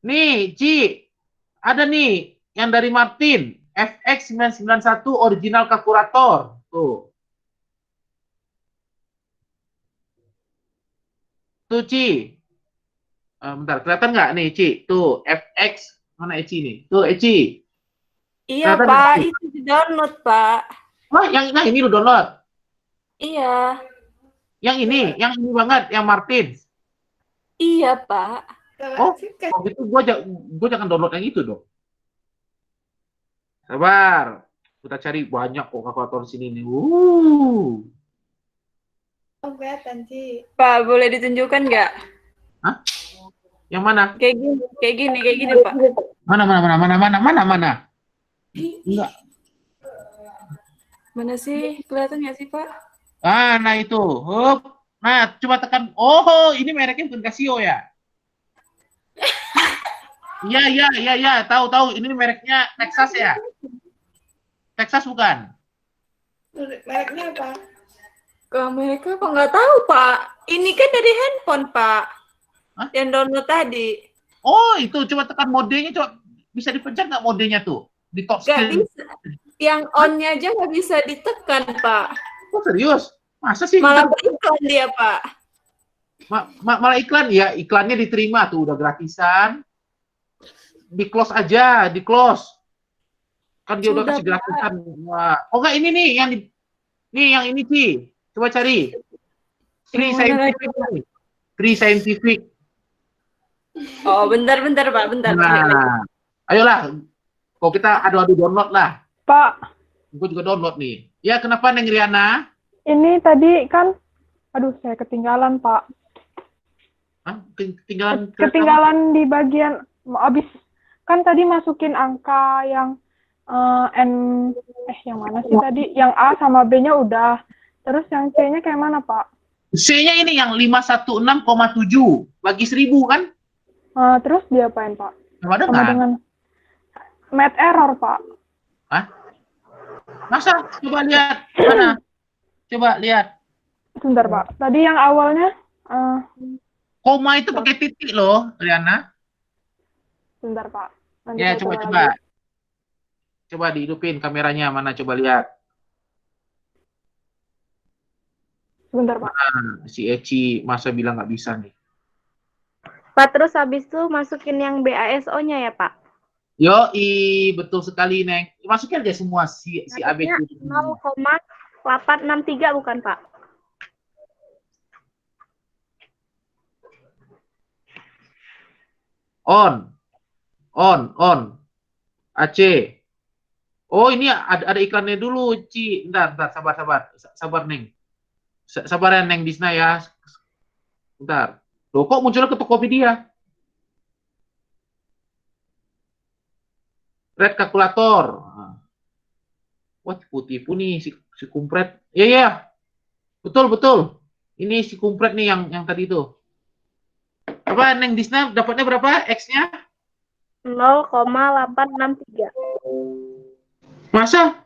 Speaker 1: Nih, Ci, ada nih yang dari Martin, FX991 original kalkulator. Tuh. Tuh, Ci. Bentar, kelihatan nggak nih, Ci? Tuh, FX, mana Eci nih? Tuh, Eci.
Speaker 9: Iya,
Speaker 1: Kelihatan
Speaker 9: Pak.
Speaker 1: nggak, Ci?
Speaker 9: Itu di-download, Pak.
Speaker 1: Oh, nah ini lu download.
Speaker 9: Iya.
Speaker 1: Yang ini banget, yang Martin.
Speaker 9: Iya, Pak.
Speaker 1: Oh gitu gua jangan download yang itu dong. Sabar. Kita cari banyak kok kalkulator sini nih.
Speaker 10: Oh, kelihatan sih.
Speaker 9: Pak, boleh ditunjukkan nggak?
Speaker 1: Hah? Yang mana?
Speaker 9: Kayak gini, Pak.
Speaker 1: Mana? Enggak.
Speaker 9: Mana sih? Kelihatan nggak sih, Pak?
Speaker 1: Nah itu. Hup. Nah, coba tekan. Oh, ini mereknya bukan Casio ya? Iya. Tahu. Ini mereknya Texas ya? Texas bukan?
Speaker 10: Mereknya apa?
Speaker 9: Ke Amerika kok nggak tahu, Pak. Ini kan dari handphone, Pak.
Speaker 1: Hah?
Speaker 9: Yang download tadi.
Speaker 1: Oh, itu coba tekan modenya, coba bisa dipencet nggak modenya tuh? Di top
Speaker 9: Nggak
Speaker 1: screen.
Speaker 9: bisa. Yang on-nya aja nggak bisa ditekan, Pak.
Speaker 1: Oh, serius? Masa sih?
Speaker 9: Malah beriklan dia, Pak.
Speaker 1: Malah iklan ya, iklannya diterima tuh udah gratisan. Di close aja, di close. Kan dia udah
Speaker 9: Sudah,
Speaker 1: kasih gratisan. Wah. Oh enggak, ini nih yang ini sih. Coba cari. Free
Speaker 9: Yang mana
Speaker 1: Scientific. Free Scientific.
Speaker 9: Oh, bentar, Pak. Bentar.
Speaker 1: Nah, ayolah. Kok kita adu-adu download lah.
Speaker 5: Pak,
Speaker 1: Gue juga download nih. Ya, kenapa Neng Riana?
Speaker 5: ini tadi kan, aduh saya ketinggalan Pak.
Speaker 1: Hah? Ketinggalan
Speaker 5: Ketinggalan di bagian, abis, kan tadi masukin angka yang yang mana sih tadi? Yang A sama B-nya udah. Terus yang C-nya kayak mana Pak?
Speaker 1: C-nya ini yang 516,7 bagi 1000 kan?
Speaker 5: Terus diapain Pak?
Speaker 1: Sama
Speaker 5: Sama dengan math error Pak.
Speaker 1: Hah? Masa? Coba lihat. Mana? Coba lihat.
Speaker 5: Sebentar Pak. Tadi yang awalnya,
Speaker 1: Koma itu pakai titik loh, Riana.
Speaker 5: sebentar Pak. Nanti
Speaker 1: Ya,
Speaker 5: saya
Speaker 1: coba.
Speaker 5: lagi.
Speaker 1: Coba dihidupin kameranya, mana coba lihat.
Speaker 5: Sebentar Pak.
Speaker 1: Nah, si Eci masa bilang nggak bisa nih.
Speaker 6: Pak, terus habis itu masukin yang BASO-nya ya, Pak?
Speaker 1: Betul sekali, Neng. Masukin aja semua si ABC.
Speaker 6: 0,863 bukan, Pak?
Speaker 1: On. AC. Oh, ini ada iklannya dulu, Ci. Bentar, sabar, Neng. Sabar ya, Neng Disna ya. Bentar. Loh, kok munculnya ke Tokopedia? Red kalkulator. Wah, tipu-tipu nih si kumpret. Iya. Betul. Ini si kumpret nih yang tadi itu. Apa, Neng Disna dapatnya berapa X-nya?
Speaker 6: 0,863.
Speaker 1: Masa?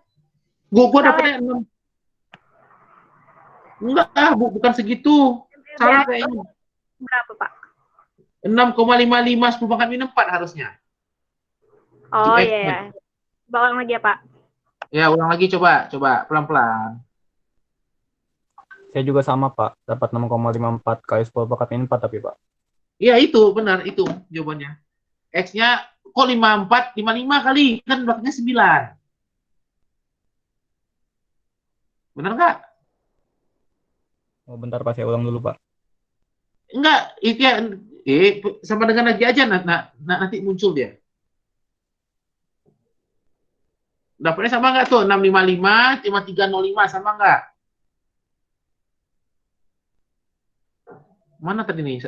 Speaker 1: Gua dapetnya 6. Enggak, bukan segitu. Salah kayaknya.
Speaker 6: Berapa, Pak?
Speaker 1: 6,55 10 pangkat minus 4 harusnya.
Speaker 2: Oh
Speaker 1: X.
Speaker 2: iya, ya. Bawang lagi ya, Pak.
Speaker 1: Ya, ulang lagi coba pelan-pelan.
Speaker 4: Saya juga sama, Pak. Dapat 6,54 kali 10 pangkat 4 tapi, Pak.
Speaker 1: Iya, itu benar itu jawabannya. X-nya kok 54, 55 kali, kan belakangnya 9. Benar nggak?
Speaker 4: Oh, bentar, Pak. Saya ulang dulu, Pak.
Speaker 1: Enggak, itu ya, sama dengan lagi aja, nanti muncul dia. Dapatnya sama nggak tuh? 655, 5305, sama nggak? Mana tadi nih?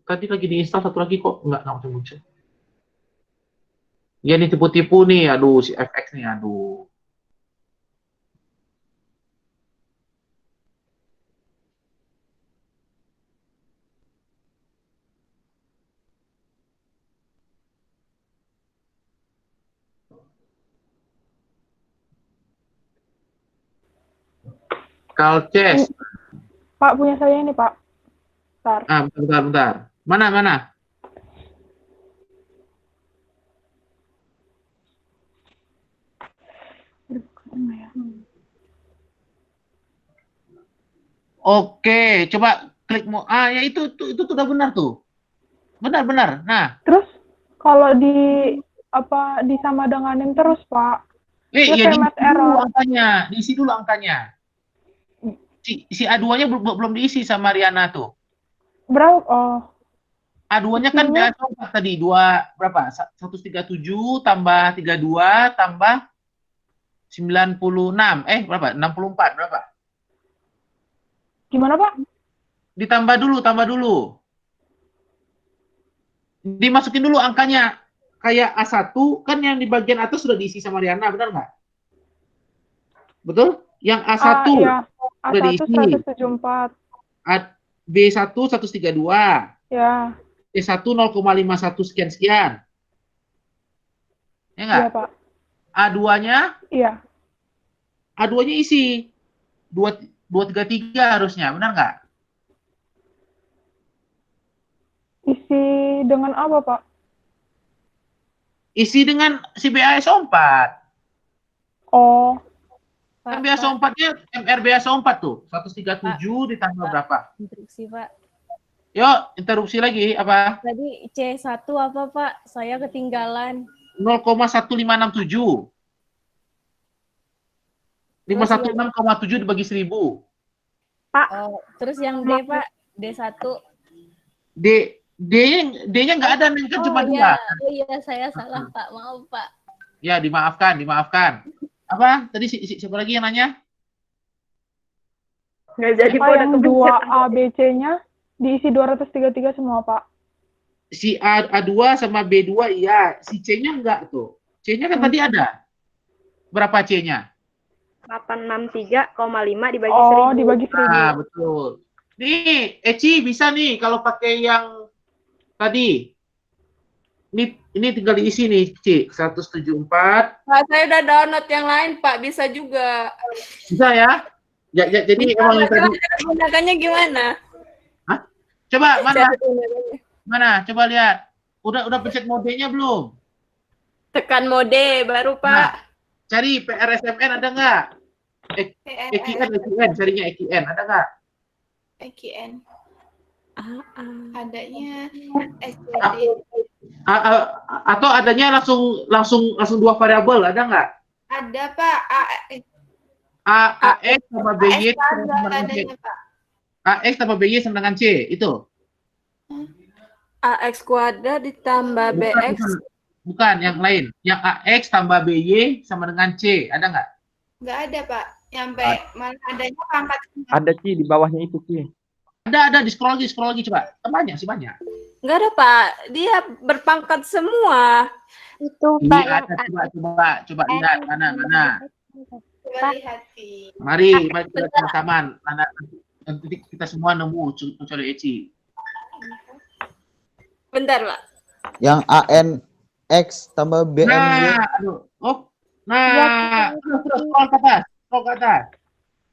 Speaker 1: Tadi lagi diinstal, satu lagi kok nggak muncul. Ya, ini tipu-tipu nih, aduh, si FX nih, aduh. Kalces.
Speaker 5: Pak, punya saya ini, Pak. Bentar.
Speaker 1: Bentar. Mana? Oke, coba klik ya itu udah benar tuh. Benar. Nah,
Speaker 5: Terus kalau disama denganin terus, Pak.
Speaker 1: ya
Speaker 5: famous error.
Speaker 1: diisi dulu angkanya. Si A2-nya belum diisi sama Riana tuh.
Speaker 5: Berapa? Oh.
Speaker 1: A2-nya kan biasa tadi berapa? 137 tambah 32 tambah 96. Berapa? 64 berapa?
Speaker 5: Gimana, Pak?
Speaker 1: Tambah dulu. Dimasukin dulu angkanya. Kayak A1 kan yang di bagian atas sudah diisi sama Riana, benar nggak? Betul? Yang A1
Speaker 5: iya.
Speaker 1: sudah
Speaker 5: A1
Speaker 1: diisi.
Speaker 5: 174.
Speaker 1: B1 132.
Speaker 5: Ya.
Speaker 1: C1 0,51 sekian. Ya nggak?
Speaker 5: Iya, Pak.
Speaker 1: A2-nya?
Speaker 5: Iya.
Speaker 1: A2-nya isi. 233 harusnya, benar nggak?
Speaker 5: Isi dengan apa, Pak?
Speaker 1: Isi dengan si BASO4.
Speaker 5: Oh.
Speaker 1: Kan BASO4-nya MR BASO4 tuh. 137 ditambah berapa?
Speaker 7: Interupsi, Pak.
Speaker 1: Yuk, interupsi lagi. Apa?
Speaker 7: Tadi C1 apa, Pak? Saya ketinggalan.
Speaker 1: 0,1567. 516,7 dibagi 1000.
Speaker 2: Pak.
Speaker 7: Oh, terus yang D, Pak? D1.
Speaker 1: D-nya nggak ada, nih kan cuma 2.
Speaker 7: Oh iya, saya salah, Pak. Maaf, Pak.
Speaker 1: Ya, dimaafkan. Apa? Tadi siapa lagi yang nanya?
Speaker 2: Nggak jadi,
Speaker 5: Pak, yang 2A, B, C-nya diisi 233 semua, Pak.
Speaker 1: Si A2 sama B2 iya, si C-nya enggak tuh. C-nya kan tadi ada. Berapa C-nya?
Speaker 2: 863,5 dibagi 1000.
Speaker 5: Oh, dibagi 1000.
Speaker 1: Nah, betul. Nih, Eci bisa nih kalau pakai yang tadi. Ini tinggal diisi nih, C. 174.
Speaker 9: Pak, saya udah download yang lain, Pak. Bisa juga.
Speaker 1: Bisa ya? Jadi
Speaker 9: Bisa,
Speaker 1: emang yang tadi.
Speaker 9: gunakannya gimana?
Speaker 1: Hah? Coba mana? Coba lihat. Udah pencet modenya belum?
Speaker 9: Tekan mode baru, Pak.
Speaker 1: Nah, cari PRSMN ada nggak? EQN, carinya EQN ada nggak?
Speaker 10: EQN. Adanya SJD.
Speaker 1: Atau adanya langsung 2 variabel, ada nggak?
Speaker 10: Ada, Pak.
Speaker 1: AX sama BY
Speaker 10: AX
Speaker 1: sama dengan C.
Speaker 10: adanya, Pak.
Speaker 1: AX sama BY sama dengan C, itu.
Speaker 9: AX kuadrat ditambah BX.
Speaker 1: Bukan, yang lain. Yang AX tambah BY sama dengan C, ada nggak?
Speaker 10: Nggak ada, Pak. Nyampe malah adanya pangkat.
Speaker 3: Ada Ci di bawahnya itu Ci.
Speaker 1: Ada, di scroll lagi coba. Banyak sih, banyak.
Speaker 9: Nggak ada, Pak. Dia berpangkat semua.
Speaker 2: Itu,
Speaker 1: Iya,
Speaker 2: Pak.
Speaker 1: ada. Coba lihat mana.
Speaker 10: Coba lihat sih.
Speaker 1: Mari kita sama-sama. Nanti kita semua nemu kecuali Eci.
Speaker 9: Bentar, Pak.
Speaker 3: Yang ANX tambah BN.
Speaker 1: Terus scroll ke atas.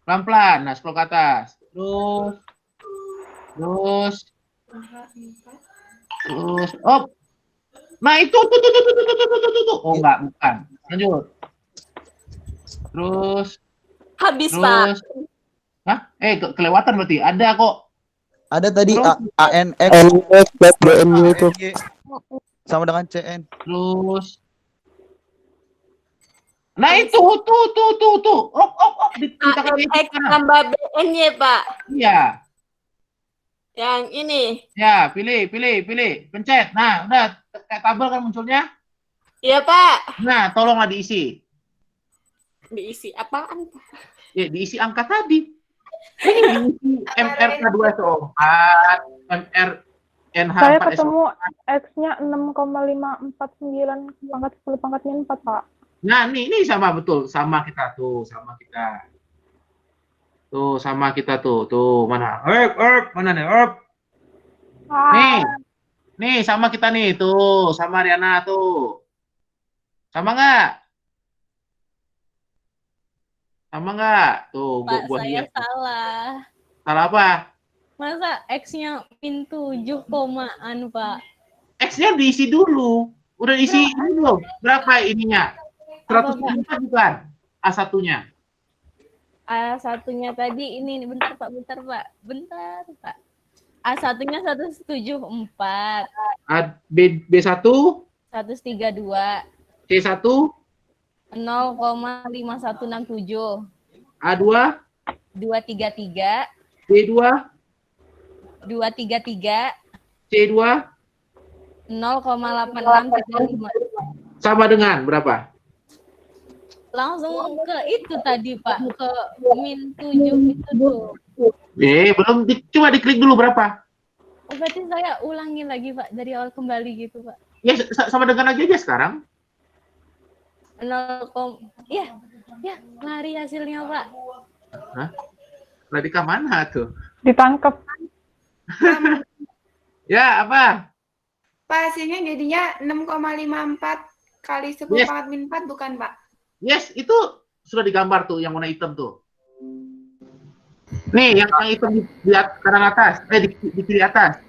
Speaker 1: Pelan-pelan. Nah, scroll ke atas. Terus. Nah, itu tuh. Oh, enggak, bukan. Lanjut. Terus
Speaker 9: Habis, Pak.
Speaker 1: Hah? Kelewatan berarti. Ada kok.
Speaker 3: Ada tadi
Speaker 1: Terus?
Speaker 3: ANX sama dengan CN.
Speaker 1: Terus nah itu tuh. Kita kasih
Speaker 9: X tambah BN-nya, Pak.
Speaker 1: Iya.
Speaker 9: Yang ini.
Speaker 1: Ya, pilih. Pencet. Nah, udah kayak tabel kan munculnya.
Speaker 9: Iya, Pak.
Speaker 1: Nah, tolonglah diisi.
Speaker 9: Diisi apaan?
Speaker 1: Ya, diisi angka tadi. Ini diisi MRK2SO4, MRNH4SO4.
Speaker 5: Saya ketemu X-nya 6,549 pangkat 10 pangkatnya 4, Pak.
Speaker 1: Nah, ini sama betul, sama kita. Tuh, sama kita tuh. Tuh, mana? Mana nih? Nih, sama kita nih, tuh, sama Riana tuh. Sama nggak? Sama nggak? Tuh,
Speaker 7: Pak,
Speaker 1: buat
Speaker 7: saya
Speaker 1: dia.
Speaker 7: salah.
Speaker 1: Salah apa?
Speaker 7: Masa X-nya min 7 komaan, Pak?
Speaker 1: X-nya diisi dulu. Udah diisi dulu. Berapa ininya? 104 bukan? A1-nya.
Speaker 7: A1-nya tadi ini, bentar, Pak. A1-nya 174,
Speaker 1: B1,
Speaker 7: 132,
Speaker 1: C1,
Speaker 7: 0,5167,
Speaker 1: A2,
Speaker 7: 233,
Speaker 1: B2,
Speaker 7: 233,
Speaker 1: C2,
Speaker 7: 0,8635.
Speaker 1: sama dengan berapa?
Speaker 7: Langsung ke itu tadi, Pak, ke min 7 itu tuh.
Speaker 1: Belum. Coba diklik dulu berapa?
Speaker 7: Oh, berarti saya ulangi lagi, Pak, dari awal kembali gitu, Pak.
Speaker 1: Ya, sama dengan aja sekarang.
Speaker 7: 0, ya, lari hasilnya, Pak.
Speaker 1: Hah? Lari ke mana tuh?
Speaker 5: Ditangkap.
Speaker 1: Ya, apa?
Speaker 10: Pak, hasilnya jadinya 6,54 kali 10
Speaker 1: Yes.
Speaker 10: pangkat min 4 bukan, Pak?
Speaker 1: Yes, itu sudah digambar tuh yang warna hitam tuh. Nih, yang hitam di kanan atas, di kiri atas.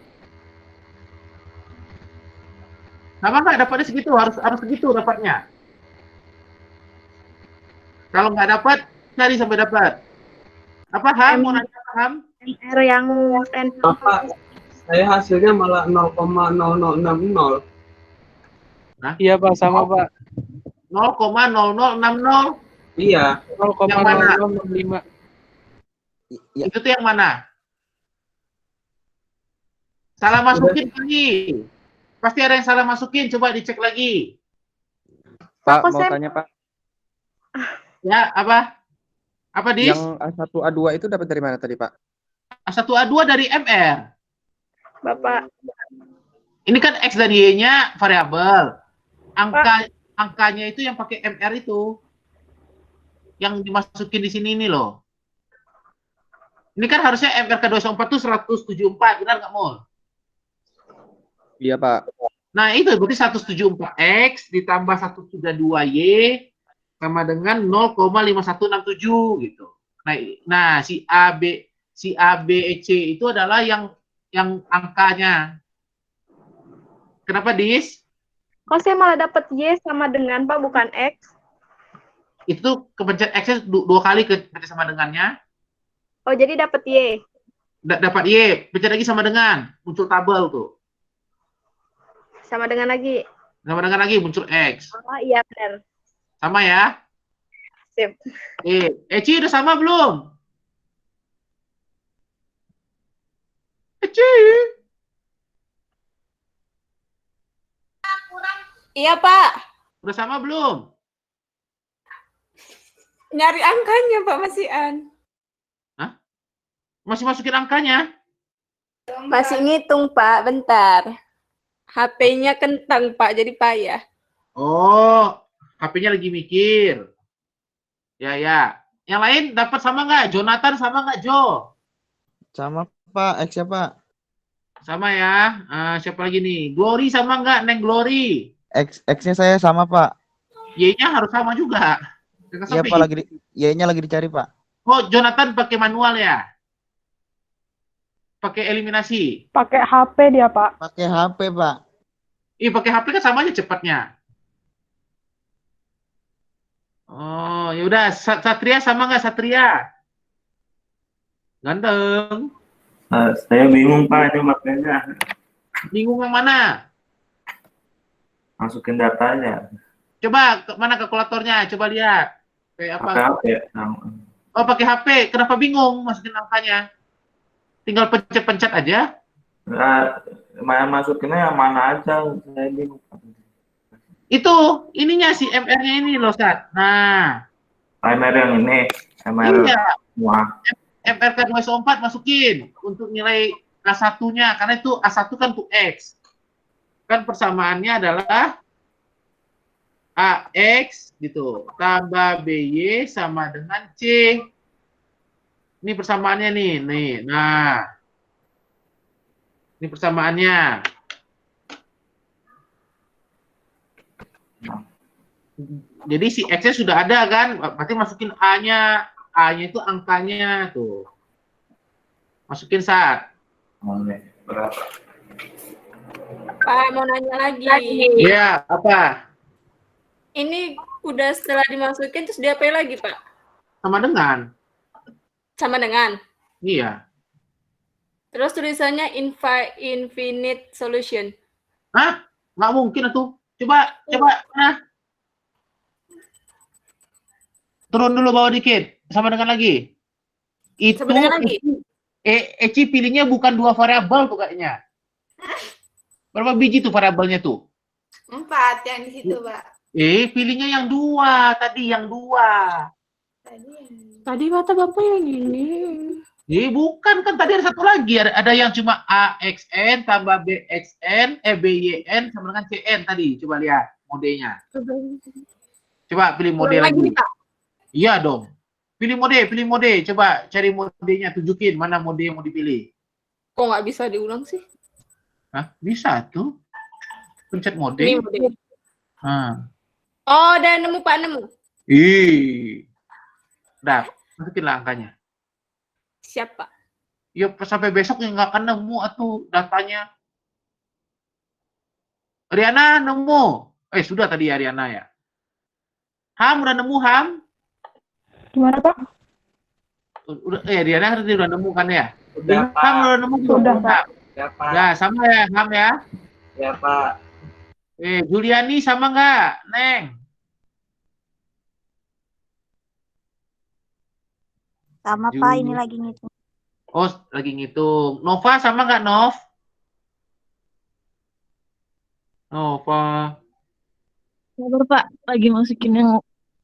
Speaker 1: Sama nggak dapatnya segitu? Harus segitu dapatnya. Kalau nggak dapat, cari sampai dapat. Apa, Ham? Mau nanya apa, Ham?
Speaker 2: MR yang
Speaker 11: Bapak, saya hasilnya malah 0,0060.
Speaker 4: Iya, Pak, sama, Pak.
Speaker 1: 0,0060.
Speaker 11: Iya.
Speaker 4: 0,0065.
Speaker 3: Ya.
Speaker 1: Itu tuh yang mana? Salah masukin lagi. Pasti ada yang salah masukin. Coba dicek lagi.
Speaker 3: Pak,
Speaker 2: Aku
Speaker 3: mau
Speaker 2: saya-
Speaker 3: tanya, Pak.
Speaker 1: Ya, apa? Apa, Dis?
Speaker 3: Yang A1 A2 itu dapat dari mana tadi, Pak?
Speaker 1: A1 A2 dari MR.
Speaker 2: Bapak.
Speaker 1: Ini kan X dan Y-nya variabel. Angkanya itu yang pakai MR itu. Yang dimasukin di sini ini loh. Ini kan harusnya MRK204 itu 174, benar nggak, Mul?
Speaker 3: Iya, Pak.
Speaker 1: Nah, itu berarti 174X ditambah 132Y sama dengan 0,5167 gitu. Nah, si A, B, C itu adalah yang angkanya. Kenapa, Dis?
Speaker 2: Kok saya malah dapat Y sama dengan, Pak, bukan X?
Speaker 1: Itu kepencet X-nya dua kali kepencet sama dengannya.
Speaker 2: Oh, jadi dapat Y.
Speaker 1: Dapat Y, pencet lagi sama dengan, muncul tabel tuh.
Speaker 2: Sama dengan lagi.
Speaker 1: Sama dengan lagi muncul X.
Speaker 2: Oh, iya benar.
Speaker 1: Sama ya?
Speaker 2: Sip.
Speaker 1: Eci udah sama belum? Eci.
Speaker 9: Iya, Pak.
Speaker 1: Udah sama belum?
Speaker 9: Nyari angkanya, Pak Masian.
Speaker 1: Masih masukin angkanya?
Speaker 9: Masih ngitung, Pak. Bentar. HP-nya kentang, Pak. Jadi payah.
Speaker 1: Oh, HP-nya lagi mikir. Ya. Yang lain dapat sama nggak? Jonathan sama nggak, Jo?
Speaker 3: Sama, Pak. X ya, Pak.
Speaker 1: Sama ya. Siapa lagi nih? Glory sama nggak, Neng Glory?
Speaker 3: X-nya saya sama, Pak.
Speaker 1: Y-nya harus sama juga.
Speaker 3: Iya, Pak. Y-nya lagi dicari, Pak.
Speaker 1: Oh, Jonathan pakai manual ya? Pakai eliminasi?
Speaker 5: Pakai HP dia, Pak.
Speaker 3: Pakai HP, Pak.
Speaker 1: Ih, pakai HP kan sama aja cepatnya. Oh, ya udah. Satria sama nggak Satria? Ganteng.
Speaker 11: Saya bingung Pak, ini makanya
Speaker 1: Bingung yang mana?
Speaker 11: masukin datanya.
Speaker 1: Coba mana kalkulatornya? Coba lihat. Kayak apa?
Speaker 11: Pakai apa ya?
Speaker 1: Oh, pakai HP. Kenapa bingung masukin angkanya? Tinggal pencet-pencet aja.
Speaker 11: Nah, masukinnya yang mana aja? Saya bingung.
Speaker 1: Itu ininya si MR-nya ini loh, Sat. Nah,
Speaker 11: MR yang ini, MR
Speaker 1: iya.
Speaker 11: semua.
Speaker 1: MRK 204 masukin untuk nilai A1-nya. Karena itu A1 kan untuk X. Kan persamaannya adalah AX gitu. Tambah BY sama dengan C. Ini persamaannya nih. Nah. Ini persamaannya. Jadi si X-nya sudah ada kan, berarti masukin A-nya. A-nya itu angkanya tuh. Masukin saat.
Speaker 11: Berapa?
Speaker 9: Pak, mau nanya lagi.
Speaker 1: Iya, apa?
Speaker 9: Ini udah setelah dimasukin terus diapain lagi, Pak?
Speaker 1: Sama dengan.
Speaker 9: Sama dengan?
Speaker 1: Iya.
Speaker 9: Terus tulisannya infinite solution.
Speaker 1: Hah? Nggak mungkin tuh. Coba, nah. Turun dulu bawah dikit. Sama dengan lagi. Itu
Speaker 9: Sama dengan lagi?
Speaker 1: Eci pilihnya bukan 2 variabel tuh kayaknya. Berapa biji tuh variabelnya tuh?
Speaker 10: 4 yang di situ, Pak.
Speaker 1: Pilihnya yang 2 tadi, yang 2.
Speaker 9: Tadi kata Bapak yang ini.
Speaker 1: Bukan kan tadi ada satu lagi, ada yang cuma AXN tambah BXN, BYN sama dengan CN tadi. Coba lihat modenya. Coba pilih mode lagi. Iya dong. Pilih mode. Coba cari modenya, tunjukin mana mode yang mau dipilih.
Speaker 9: Kok nggak bisa diulang sih?
Speaker 1: Hah? Bisa tuh. Pencet mode.
Speaker 9: Ini mode.
Speaker 1: Nah.
Speaker 9: Oh, udah nemu Pak, nemu.
Speaker 1: Udah, masukinlah angkanya.
Speaker 9: Siapa?
Speaker 1: Ya sampai besok ya nggak akan nemu atuh datanya. Riana nemu. Sudah tadi ya Riana ya. Ham udah nemu Ham?
Speaker 5: Gimana, Pak?
Speaker 1: Riana tadi udah nemu kan ya?
Speaker 11: Udah, Pak.
Speaker 1: Ham udah nemu.
Speaker 5: Sudah, Pak.
Speaker 11: Ya, Pak.
Speaker 1: Ya, sama ya Ham ya.
Speaker 11: Ya, Pak.
Speaker 1: Juliani sama nggak, Neng?
Speaker 12: Sama Pak, ini lagi ngitung.
Speaker 1: Oh, lagi ngitung. Nova sama nggak, Nov? Nova.
Speaker 7: Sabar Pak, lagi masukin yang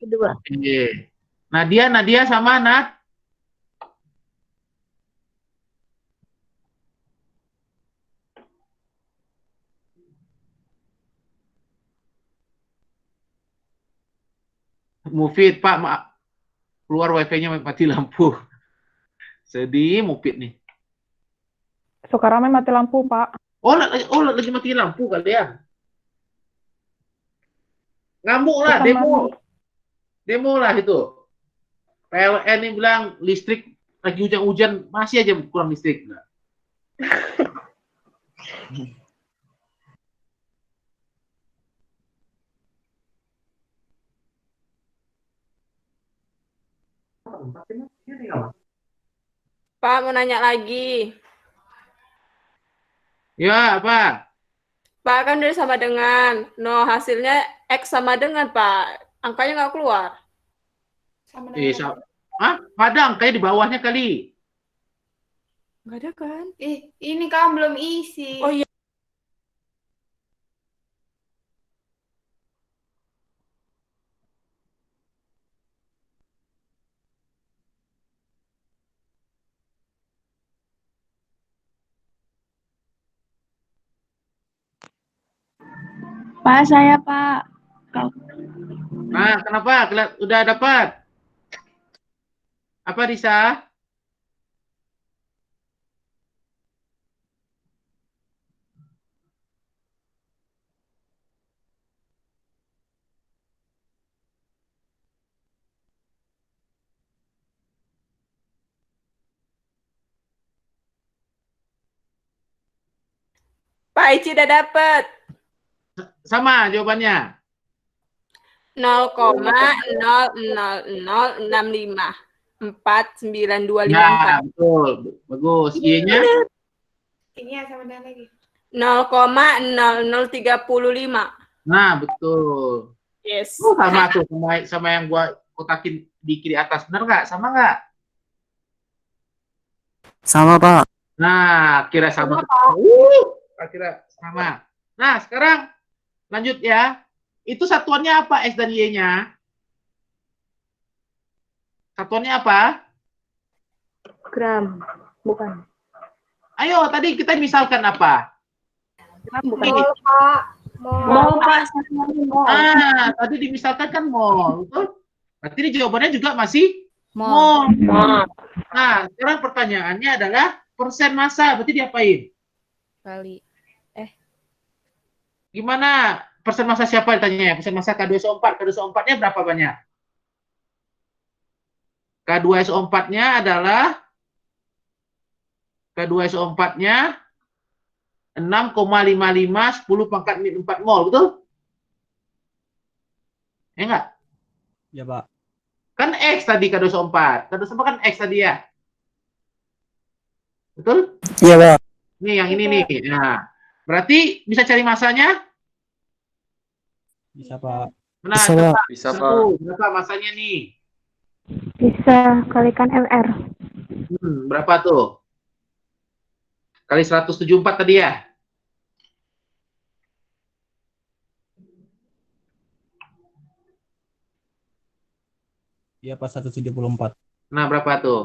Speaker 7: kedua.
Speaker 1: Oke. Nadia sama Nat? Mufid, Pak, maaf. Keluar wifi-nya mati lampu. Sedih, Mufid nih.
Speaker 5: Suka rame mati lampu, Pak.
Speaker 1: Oh, lagi mati lampu kalian. Ngamuk lah, demo lah itu. PLN ini bilang listrik lagi hujan-hujan masih aja kurang listrik.
Speaker 9: Pak, mau nanya lagi.
Speaker 1: Ya, apa?
Speaker 9: Pak, kan udah sama dengan. No, hasilnya X sama dengan, Pak. Angkanya nggak keluar.
Speaker 1: Ada angkanya di bawahnya kali.
Speaker 9: Nggak ada kan?
Speaker 10: Ini kamu belum isi.
Speaker 9: Oh iya.
Speaker 7: Pak, saya Pak.
Speaker 1: Nah, kenapa? Udah dapat? Apa, Risa?
Speaker 9: Pak Ici udah dapet.
Speaker 1: Sama jawabannya.
Speaker 9: 0,00065
Speaker 1: Nah,
Speaker 9: 4925.
Speaker 1: betul. Bagus. Y-nya
Speaker 10: Ini ya sama dengan lagi.
Speaker 9: 0,0035.
Speaker 1: nah, betul.
Speaker 9: Yes.
Speaker 1: Sama tuh sama yang gua kotakin di kiri atas. Benar nggak? Sama nggak?
Speaker 8: Sama, Pak.
Speaker 1: Nah, kira sama. Kira sama. Nah, sekarang lanjut ya. Itu satuannya apa X dan Y-nya? Satuannya apa?
Speaker 2: Gram. Bukan.
Speaker 1: Ayo, tadi kita misalkan apa?
Speaker 2: Gram bukan.
Speaker 1: Ini.
Speaker 6: Mol, Pak. Mol.
Speaker 1: Ah, tadi dimisalkan kan mol. Betul? Berarti ini jawabannya juga masih mol. Nah, sekarang pertanyaannya adalah persen massa. Berarti diapain?
Speaker 9: Kali.
Speaker 1: Gimana? Persen massa siapa ditanya? Persen massa K2SO4. K2SO4-nya berapa banyak? K2SO4-nya adalah K2SO4-nya 6,55 10 pangkat 4 mol, betul? Ya enggak?
Speaker 4: Ya, Pak.
Speaker 1: Kan X tadi K2SO4. K2SO4 kan X tadi ya. Betul?
Speaker 8: Iya, Pak.
Speaker 1: Nih yang ini nih. Nah, berarti bisa cari masanya?
Speaker 4: Bisa, Pak.
Speaker 1: Nah,
Speaker 8: Bisa, Pak.
Speaker 1: coba.
Speaker 11: Bisa,
Speaker 1: Satu,
Speaker 11: Pak.
Speaker 1: berapa masanya nih?
Speaker 5: Bisa kalikan MR.
Speaker 1: Berapa tuh? Kali 174 tadi ya?
Speaker 4: Iya, Pak, 174.
Speaker 1: Nah, berapa tuh?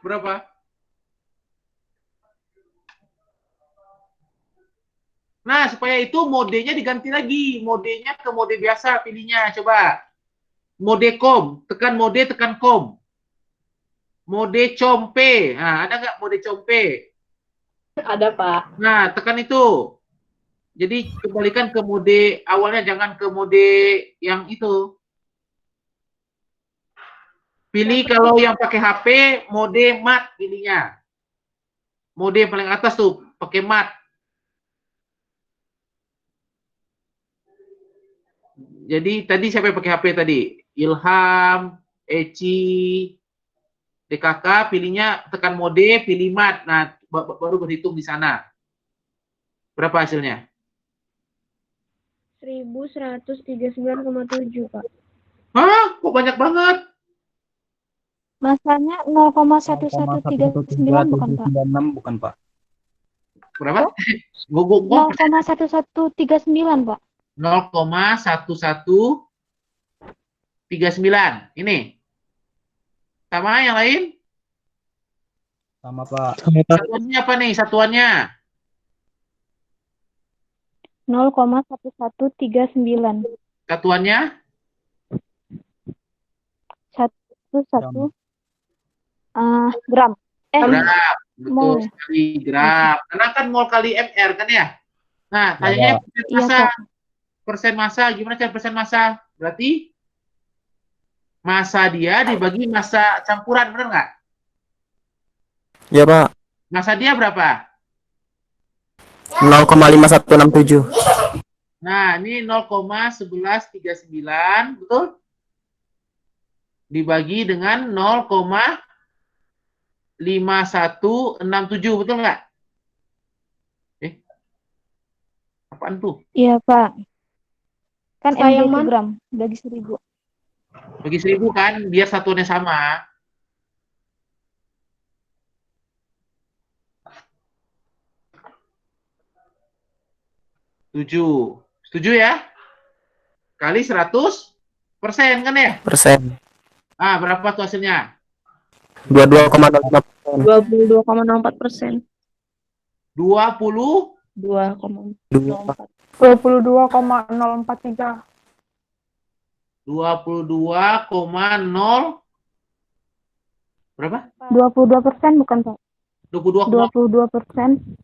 Speaker 1: Berapa? Nah, supaya itu modenya diganti lagi. Modenya ke mode biasa pilihnya. Coba. Mode com. Tekan mode, tekan com. Mode compe. Nah, ada nggak mode compe?
Speaker 2: Ada, Pak.
Speaker 1: Nah, tekan itu. Jadi, kembalikan ke mode awalnya. Jangan ke mode yang itu. Pilih kalau yang pakai HP, mode mat pilihnya. Mode yang paling atas tuh, pakai mat. Jadi tadi siapa yang pakai HP tadi? Ilham, Eci, DKK, pilihnya tekan mode, pilih mat. Nah, baru berhitung di sana. Berapa hasilnya?
Speaker 2: 1139,7, Pak.
Speaker 1: Hah? Kok banyak banget?
Speaker 5: Masanya 0,1139 bukan, Pak?
Speaker 4: 0,1139 bukan, Pak.
Speaker 1: Berapa? Gua
Speaker 5: 0,1139, Pak.
Speaker 1: 0,1139. Ini. Sama yang lain?
Speaker 4: Sama, Pak.
Speaker 1: Satuannya apa nih? Satuannya?
Speaker 5: 0,1139.
Speaker 1: Satuannya?
Speaker 5: 11 gram.
Speaker 1: Gram.
Speaker 5: mol.
Speaker 1: Betul sekali, gram. Karena kan mol kali MR kan ya? Nah, tanyanya persen massa. Persen massa, gimana cara persen massa? Berarti massa dia dibagi massa campuran, benar nggak?
Speaker 8: Iya, Pak.
Speaker 1: Massa dia berapa?
Speaker 8: 0,5167.
Speaker 1: Nah, ini 0,1139, betul? Dibagi dengan 0,5167, betul nggak? Apaan tuh?
Speaker 5: Iya, Pak. Kan
Speaker 2: Saya
Speaker 5: MG
Speaker 2: man-
Speaker 5: gram, bagi 1000.
Speaker 1: Bagi 1000 kan, biar satuannya sama. Setuju ya? Kali 100% kan ya?
Speaker 8: Persen.
Speaker 1: Ah, berapa tuh hasilnya?
Speaker 8: 22,05%.
Speaker 7: 22,04%.
Speaker 1: 22,04.
Speaker 5: 22,043.
Speaker 1: 22,0 berapa?
Speaker 5: 22% bukan, Pak?
Speaker 1: 22,0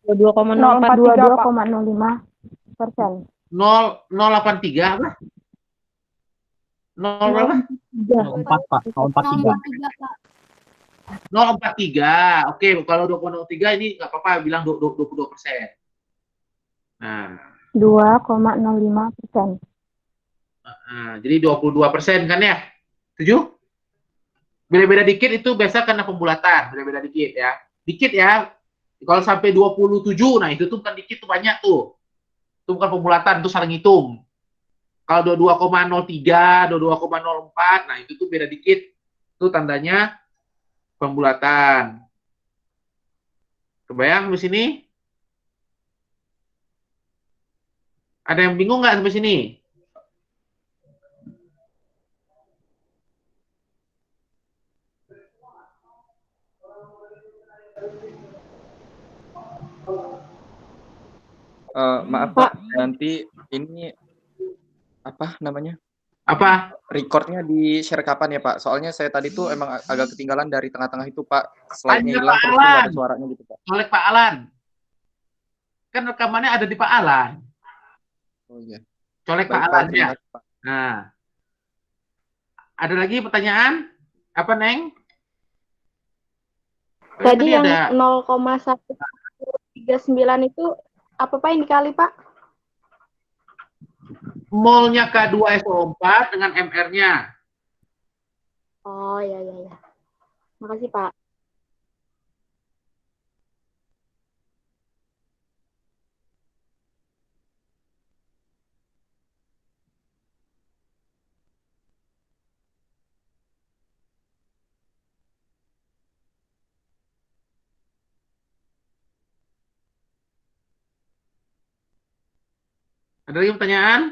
Speaker 5: 22,043,05%.
Speaker 1: 083 apa? 0 berapa?
Speaker 4: 04, Pak. 043.
Speaker 1: 043. Oke, kalau 2,03 ini nggak apa-apa, bilang 22%. Nah,
Speaker 5: 2,05%.
Speaker 1: jadi 22% kan ya? Setuju? Beda-beda dikit itu biasa karena pembulatan, beda-beda dikit ya. Dikit ya. Kalau sampai 27, nah itu tuh kan dikit tuh banyak tuh. Itu bukan pembulatan, itu saling hitung. Kalau 22,03, 22,04, nah itu tuh beda dikit. Itu tandanya pembulatan. Kebayang di sini? Ada yang bingung nggak sampai sini?
Speaker 8: Maaf Pak, nanti ini apa namanya?
Speaker 1: Apa?
Speaker 8: Recordnya di share kapan ya Pak? Soalnya saya tadi tuh emang agak ketinggalan dari tengah-tengah itu Pak. Slide-nya hilang terus tuh nggak ada suaranya gitu Pak.
Speaker 1: Oleh Pak Alan. Kan rekamannya ada di Pak Alan.
Speaker 8: Oh iya.
Speaker 1: Colek
Speaker 8: Baik,
Speaker 1: Pak Alan
Speaker 8: Pak,
Speaker 1: ya.
Speaker 8: terima kasih, Pak.
Speaker 1: Nah, ada lagi pertanyaan? Apa Neng?
Speaker 2: Tadi yang
Speaker 1: ada
Speaker 2: 0,139 itu apa Pak yang dikali Pak?
Speaker 1: molnya K2SO4 dengan MR-nya.
Speaker 2: Oh ya ya ya. Makasih Pak.
Speaker 1: Ada lagi pertanyaan?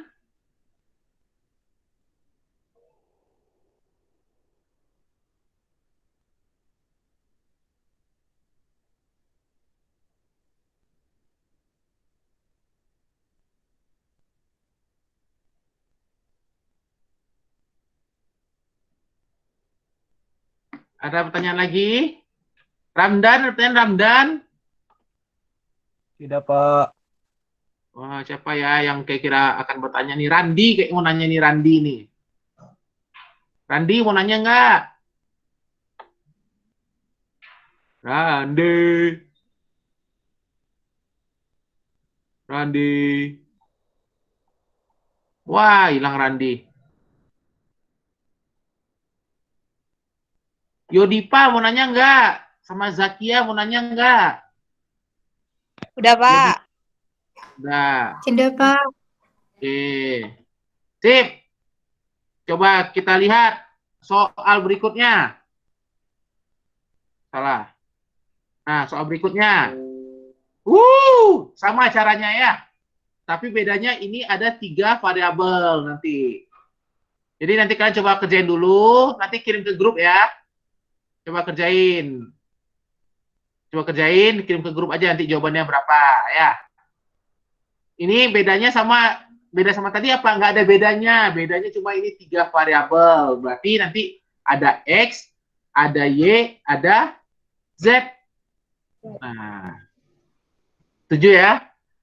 Speaker 1: Ada pertanyaan lagi? Ramdan, pertanyaan Ramdan?
Speaker 4: Tidak, Pak.
Speaker 1: Wah, siapa ya yang kira-kira akan bertanya nih? Randi, kayak mau nanya nih Randi nih. Randi mau nanya nggak? Randi. Randi. Wah, hilang Randi. Yodipa mau nanya nggak? Sama Zakia mau nanya nggak?
Speaker 10: Udah, Pak.
Speaker 1: Udah.
Speaker 10: Sudah, Pak.
Speaker 1: Oke. Sip. Coba kita lihat soal berikutnya. Salah. Nah, soal berikutnya. Sama caranya ya. Tapi bedanya ini ada 3 variabel nanti. Jadi nanti kalian coba kerjain dulu, nanti kirim ke grup ya. Coba kerjain. Coba kerjain, kirim ke grup aja nanti jawabannya berapa ya. Ini bedanya beda sama tadi apa? Nggak ada bedanya. Bedanya cuma ini 3 variabel. Berarti nanti ada X, ada Y, ada Z. Nah, setuju ya?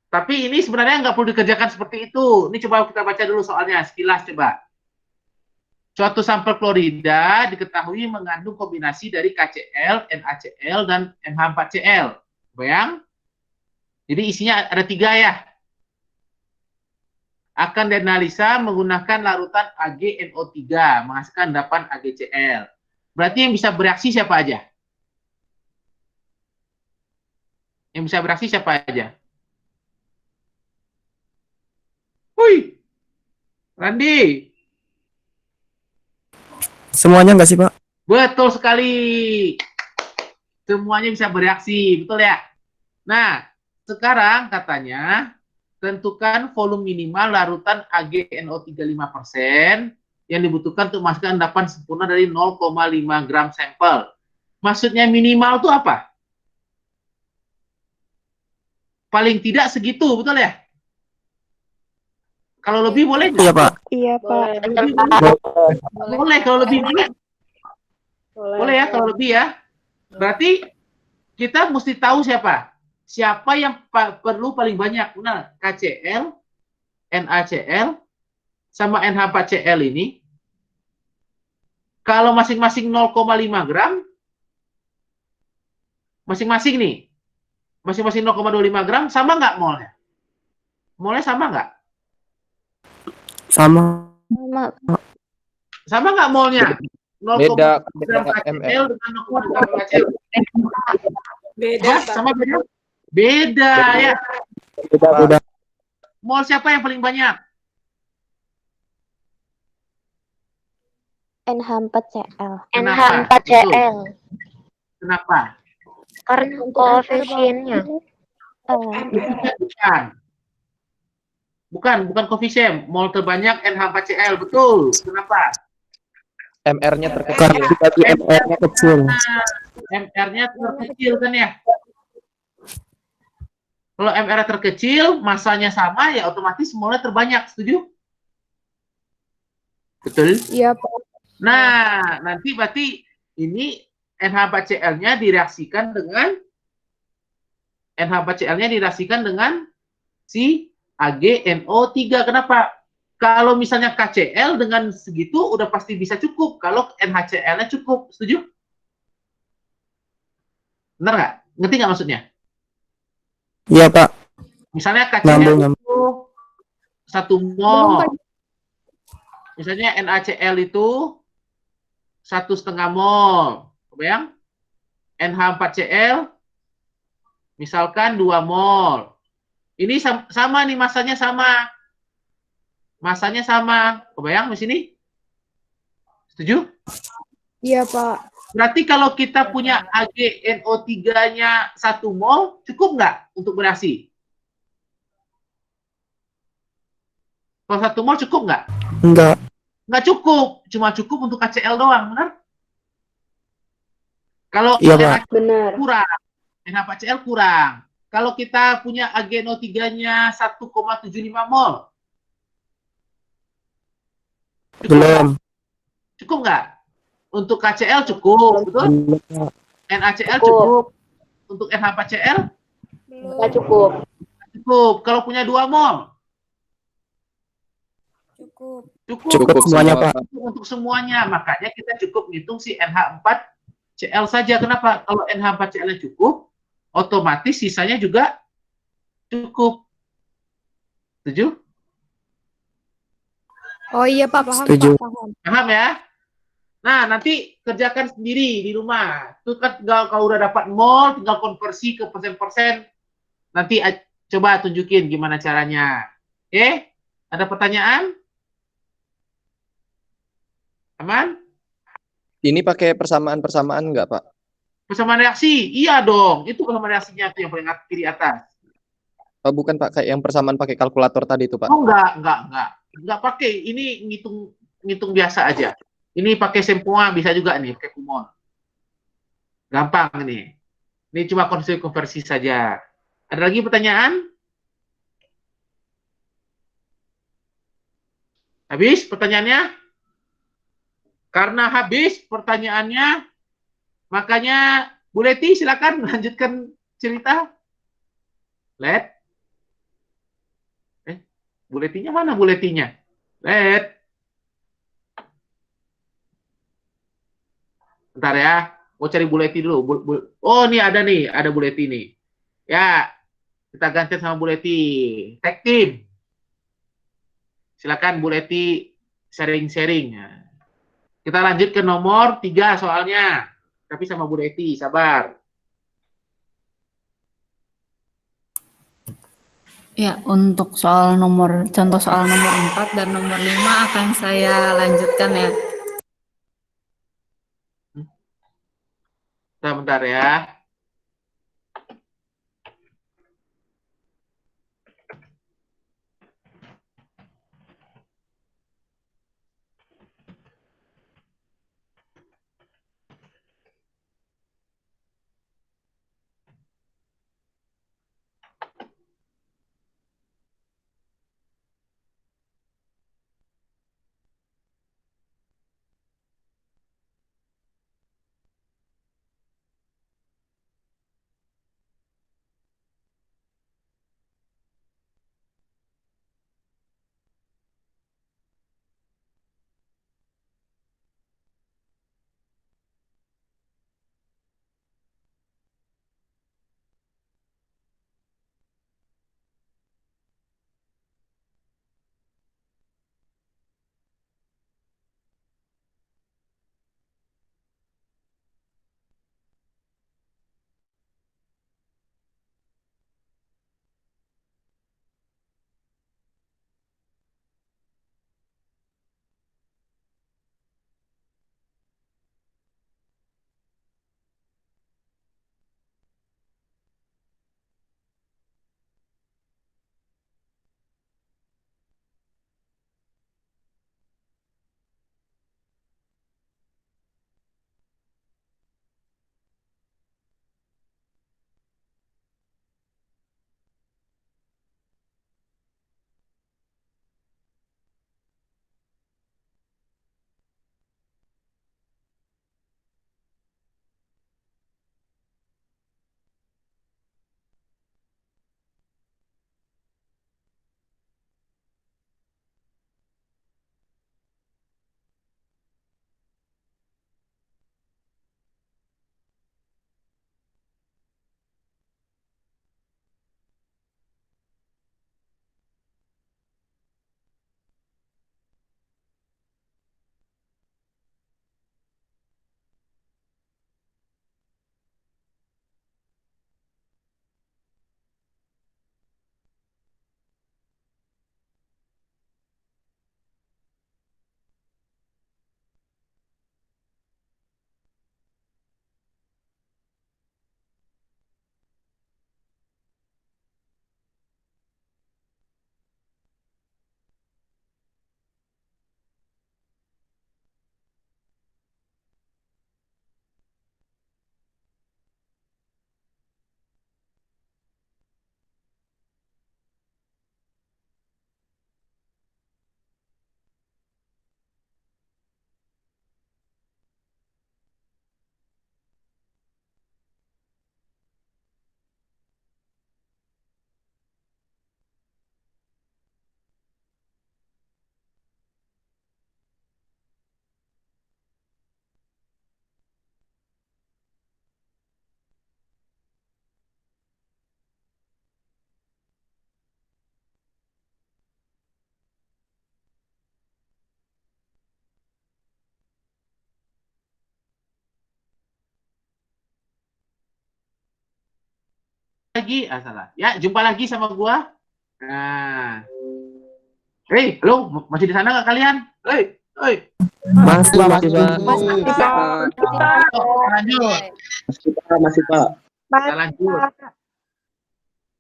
Speaker 1: Tapi ini sebenarnya nggak perlu dikerjakan seperti itu. Ini coba kita baca dulu soalnya, sekilas coba. Suatu sampel klorida diketahui mengandung kombinasi dari KCl, NaCl, dan NH4Cl. Bayang? Jadi isinya ada 3 ya. Akan dianalisa menggunakan larutan AgNO3, menghasilkan 8 AgCl. Berarti yang bisa bereaksi siapa aja? Yang bisa bereaksi siapa aja? Hui, Randi.
Speaker 13: Semuanya nggak sih, Pak?
Speaker 1: Betul sekali. Semuanya bisa bereaksi, betul ya? Nah, sekarang katanya tentukan volume minimal larutan AgNO3 5% yang dibutuhkan untuk menghasilkan endapan sempurna dari 0,5 gram sampel. Maksudnya minimal itu apa? Paling tidak segitu, betul ya? Kalau lebih boleh nggak?
Speaker 3: Iya, Pak.
Speaker 2: Iya, Pak.
Speaker 1: Lebih boleh? Boleh, kalau lebih boleh. Boleh ya, kalau lebih ya. Berarti kita mesti tahu siapa. Siapa yang perlu paling banyak. Benar, KCl, NaCl, sama NH4Cl ini. Kalau masing-masing 0,5 gram, masing-masing nih, masing-masing 0,25 gram, sama nggak molnya? Molnya sama nggak?
Speaker 3: Sama.
Speaker 1: Sama nggak molnya?
Speaker 8: Beda
Speaker 1: 0,5 gram KCl dengan 0,5 gram KCl.
Speaker 9: Beda, Pak.
Speaker 1: Sama beda? Beda ya.
Speaker 3: Beda.
Speaker 1: Mol siapa yang paling banyak?
Speaker 12: NH4Cl.
Speaker 1: NH4Cl. Kenapa?
Speaker 12: Karena koefisiennya.
Speaker 1: Bukan. Bukan koefisien. Mol terbanyak NH4Cl. Betul. Kenapa?
Speaker 8: MR-nya terkecil.
Speaker 3: MR-nya kecil.
Speaker 1: MR-nya terkecil kan ya? Kalau MR terkecil, masanya sama, ya otomatis molnya terbanyak. Setuju? Betul?
Speaker 2: Iya, Pak.
Speaker 1: Nah, nanti berarti ini NH4Cl-nya direaksikan dengan si AgNO3. Kenapa? Kalau misalnya KCl dengan segitu udah pasti bisa cukup. Kalau NHCl-nya cukup. Setuju? Benar nggak? Ngerti nggak maksudnya?
Speaker 3: Iya, Pak.
Speaker 1: Misalnya KCl itu 1 mol.
Speaker 2: Belum, Pak.
Speaker 1: Misalnya NaCl itu 1,5 mol. Kebayang? NH4Cl misalkan 2 mol. Ini sama nih, masanya sama. Masanya sama. Kebayang di sini? Setuju?
Speaker 2: Iya, Pak.
Speaker 1: Berarti kalau kita punya AgNO3-nya 1 mol, cukup nggak untuk bereaksi? Kalau 1 mol cukup nggak?
Speaker 3: Enggak.
Speaker 1: Nggak cukup. Cuma cukup untuk KCl doang, benar? Kalau
Speaker 3: Iya, Pak.
Speaker 9: Benar.
Speaker 1: kurang, NH4Cl kurang. Kalau kita punya AgNO3-nya 1,75 mol,
Speaker 3: Belum.
Speaker 1: cukup nggak? Untuk KCl cukup, betul? NaCl cukup. Untuk NH4Cl?
Speaker 9: Nggak cukup.
Speaker 1: Cukup. Kalau punya 2 mol?
Speaker 3: Cukup semuanya, Pak.
Speaker 1: Untuk semuanya. Makanya kita cukup ngitung si NH4Cl saja. Kenapa? Kalau NH4Cl-nya cukup, otomatis sisanya juga cukup. Setuju?
Speaker 2: Oh iya, Pak. Paham,
Speaker 3: Setuju.
Speaker 2: Pak. Paham.
Speaker 1: Paham ya? Nah, nanti kerjakan sendiri di rumah. Itu kan tinggal kalau udah dapat mol, tinggal konversi ke persen-persen. Nanti coba tunjukin gimana caranya. Oke? Ada pertanyaan? Aman?
Speaker 8: Ini pakai persamaan-persamaan nggak, Pak?
Speaker 1: Persamaan reaksi? Iya dong. Itu persamaan reaksinya tuh yang paling kiri atas.
Speaker 8: Oh, bukan, Pak. Kayak yang persamaan pakai kalkulator tadi itu, Pak.
Speaker 1: Oh, enggak. Enggak pakai. Ini ngitung biasa aja. Ini pakai sempoa bisa juga nih, pakai kumon. Gampang nih. Ini cuma konversi saja. Ada lagi pertanyaan? Habis pertanyaannya? Karena habis pertanyaannya, makanya Bu Leti silakan melanjutkan cerita. Bu Letinya mana Bu Letinya? Bentar ya, mau cari Bu Leti dulu. Oh, nih ada Bu Leti nih. Ya, kita gantian sama Bu Leti. Tag team. Silakan Bu Leti sharing-sharing. Kita lanjut ke nomor 3 soalnya. Tapi sama Bu Leti, sabar.
Speaker 13: Ya, untuk contoh soal nomor 4 dan nomor 5 akan saya lanjutkan ya.
Speaker 1: Bentar ya. lagi. Ah, salah. Ya, jumpa lagi sama gua. Nah. Hei, halo, masih di sana nggak kalian? Hei, hei.
Speaker 3: Masih, Pak.
Speaker 1: Lanjut.
Speaker 11: Masih Pak.
Speaker 1: Kita lanjut.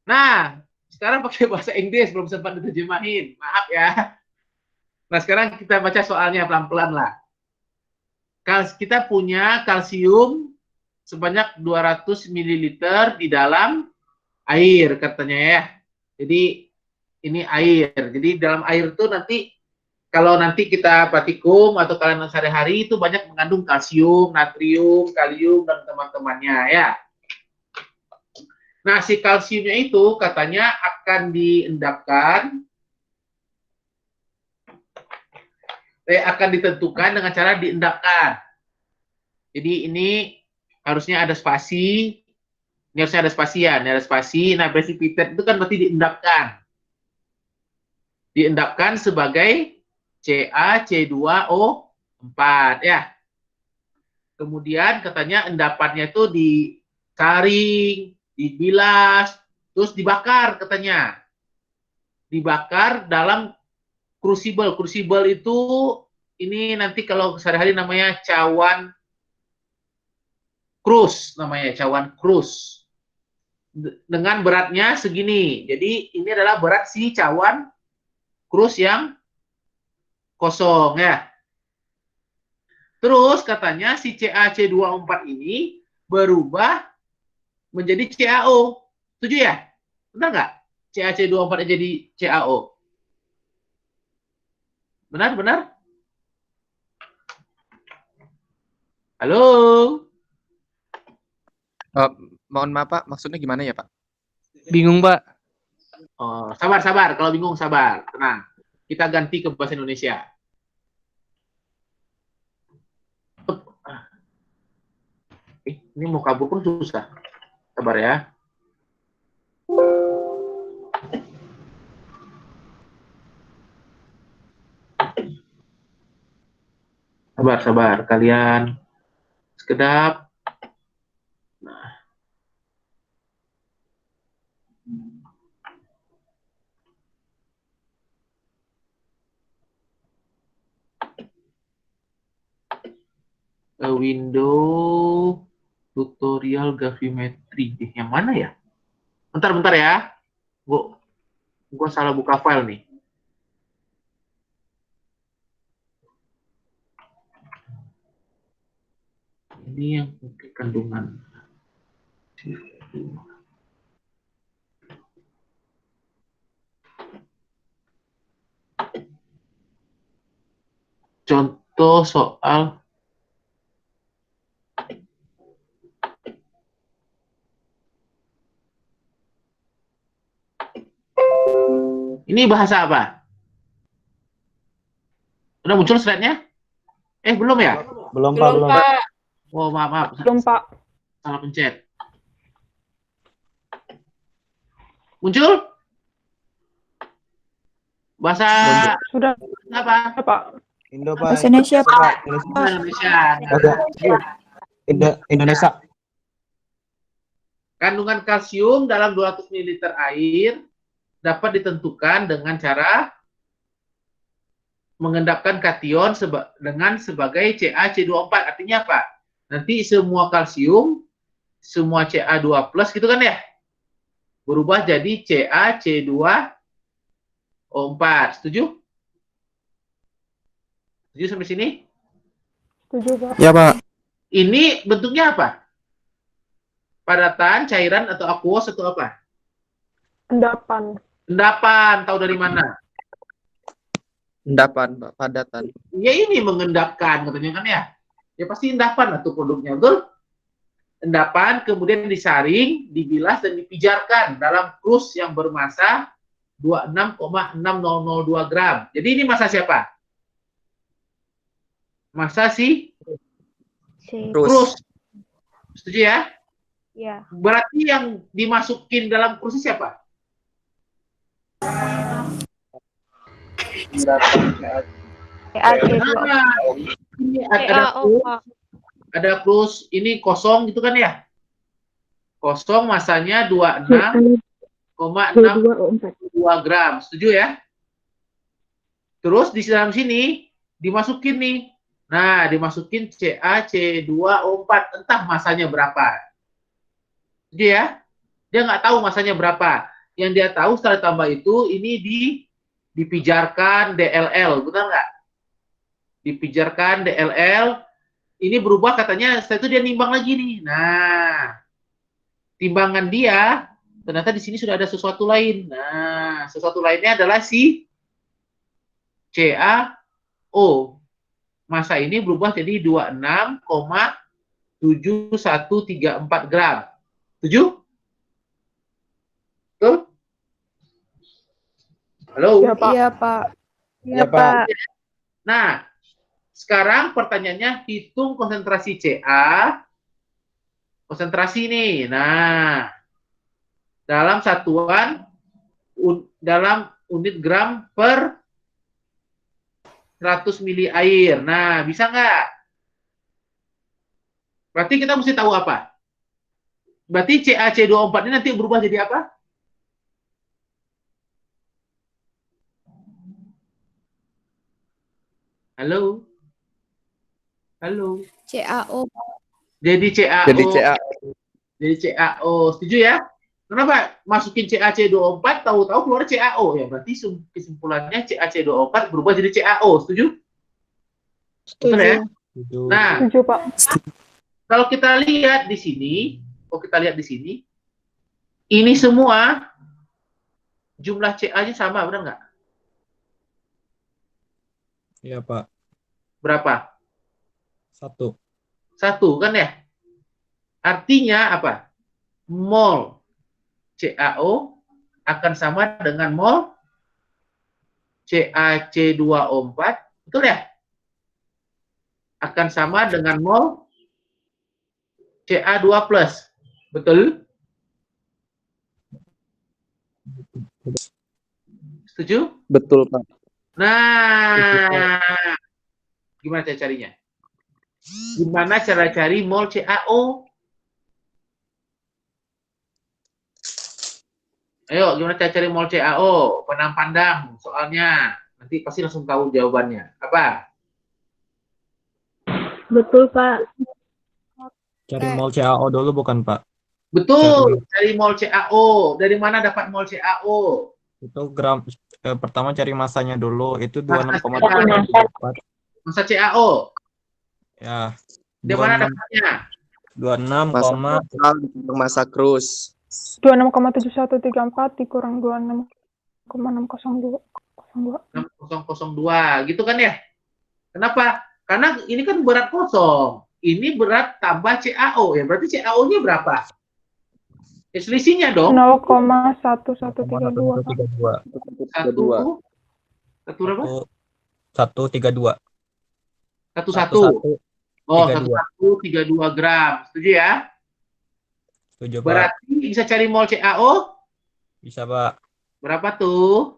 Speaker 1: Nah, sekarang pakai bahasa Inggris, belum sempat diterjemahin. Maaf ya. Nah, sekarang kita baca soalnya pelan-pelan lah. Kita punya kalsium sebanyak 200 ml di dalam air, katanya ya. Jadi, ini air. Jadi, dalam air itu nanti, kalau nanti kita praktikum atau kalian sehari-hari itu banyak mengandung kalsium, natrium, kalium, dan teman-temannya ya. Nah, si kalsiumnya itu katanya akan diendapkan, akan ditentukan dengan cara diendapkan. Jadi ini harusnya ada spasi, ini harusnya ada spasi ya, ini ada spasi. Nah, precipitate itu kan berarti diendapkan. Diendapkan sebagai CaC2O4 ya. Kemudian katanya endapannya itu disaring, dibilas, terus dibakar katanya. Dibakar dalam crucible. Crucible itu ini nanti kalau sehari-hari namanya cawan krus, namanya cawan krus. Dengan beratnya segini. Jadi ini adalah berat si cawan krus yang kosong ya. Terus katanya si CaC2O4 ini berubah menjadi CaO. Setuju ya? Benar nggak? CaC2O4 jadi CaO. Benar? Benar? Halo?
Speaker 8: Mohon maaf Pak, maksudnya gimana ya Pak?
Speaker 14: Bingung, Pak.
Speaker 1: Oh, sabar. Kalau bingung, sabar. Tenang. Kita ganti ke bahasa Indonesia. Ini mau kabur pun susah. Sabar ya. Sabar. Kalian sekedap. Nah. Window tutorial gravimetri. Yang mana ya? Bentar ya. Gua salah buka file nih. Ini yang kandungan. Contoh soal ini bahasa apa? Udah muncul slide-nya? Belum ya?
Speaker 4: Belum, Pak.
Speaker 1: Oh, maaf.
Speaker 5: Belum, Pak.
Speaker 1: Salah pencet. Muncul? Bahasa
Speaker 5: Sudah.
Speaker 1: apa?
Speaker 5: Pak.
Speaker 11: Indo Pak.
Speaker 9: Bahasa Indonesia, Pak.
Speaker 11: Indonesia.
Speaker 1: Kandungan kalsium dalam 200 ml air dapat ditentukan dengan cara mengendapkan kation dengan sebagai CaC2O4. Artinya apa? Nanti semua kalsium, semua Ca2+ gitu kan ya? Berubah jadi CaC2O4. Setuju? Setuju sampai sini?
Speaker 5: Setuju, Pak.
Speaker 3: Ya, Pak.
Speaker 1: Ini bentuknya apa? Padatan, cairan, atau aqueous, atau apa?
Speaker 5: Endapan.
Speaker 1: Tahu dari mana?
Speaker 8: Endapan, Pak, padatan.
Speaker 1: Ya ini mengendapkan katanya kan ya. Ya pasti endapan lah tuh produknya, betul? Endapan kemudian disaring, dibilas dan dipijarkan dalam krus yang bermassa 26,6002 gram. Jadi ini massa siapa? Massa si krus. Setuju ya?
Speaker 2: Ya.
Speaker 1: Berarti yang dimasukin dalam krus siapa? Ini ada krus ini kosong gitu kan ya? Kosong masanya 26,62 gram. Setuju ya? Terus di dalam sini dimasukin nih. Nah, dimasukin CaC2O4. Entah masanya berapa. Setuju ya? Dia nggak tahu masanya berapa. Yang dia tahu setelah ditambah itu, ini dipijarkan DLL. Benar nggak? Dipijarkan DLL. Ini berubah katanya, setelah itu dia nimbang lagi nih. Nah, timbangan dia, ternyata di sini sudah ada sesuatu lain. Nah, sesuatu lainnya adalah si CaO. Masa ini berubah jadi 26,7134 gram. Setuju? Betul? Halo?
Speaker 5: Iya, Pak.
Speaker 2: Iya, Pak.
Speaker 8: Iya, Pak.
Speaker 1: Nah, sekarang pertanyaannya hitung konsentrasi Ca. Konsentrasi nih. Nah, dalam satuan dalam unit gram per 100 mili air. Nah, bisa nggak? Berarti kita mesti tahu apa? Berarti CaC2O4 ini nanti berubah jadi apa? Halo? Halo?
Speaker 10: CaO.
Speaker 1: Jadi CaO.
Speaker 8: Jadi
Speaker 1: CaO. Setuju ya? Kenapa masukin CaC2O4 tahu-tahu keluar CaO? Ya berarti kesimpulannya CaC2O4 berubah jadi CaO. Setuju? Betul ya? Nah,
Speaker 5: Setuju, Pak.
Speaker 1: kalau kita lihat di sini, ini semua jumlah Ca-nya sama, benar nggak?
Speaker 4: Iya, Pak.
Speaker 1: Berapa?
Speaker 4: 1.
Speaker 1: 1 kan ya? Artinya apa? Mol CaO akan sama dengan mol CaC2O4, betul ya? Akan sama dengan mol Ca2+, betul? Setuju?
Speaker 8: Betul, Pak.
Speaker 1: Nah, gimana cara carinya? Gimana cara cari mol CaO? Ayo, gimana cara cari mol CaO? Pandang-pandang soalnya. Nanti pasti langsung tahu jawabannya. Apa?
Speaker 2: Betul, Pak.
Speaker 4: Cari mol CaO dulu bukan, Pak?
Speaker 1: Betul, cari mol CaO. Dari mana dapat mol CaO?
Speaker 4: Itu gram pertama cari masanya dulu, itu
Speaker 1: Masa
Speaker 4: 26,74.
Speaker 1: Masa CaO.
Speaker 4: Ya.
Speaker 1: Dari mana dapatnya?
Speaker 4: 26,
Speaker 8: Masa total ditambah masa krus.
Speaker 5: 26,7134 dikurang 26,602.
Speaker 1: 6002, gitu kan ya? Kenapa? Karena ini kan berat kosong. Ini berat tambah CaO. Ya berarti CaO-nya berapa? Selisihnya dong.
Speaker 5: 0,1132.
Speaker 1: 1 berapa?
Speaker 4: 132.
Speaker 1: 11. Oh, 1132 gram. Setuju ya?
Speaker 4: Setuju, Pak.
Speaker 1: Berarti bisa cari mol CaO?
Speaker 4: Bisa, Pak.
Speaker 1: Berapa tuh?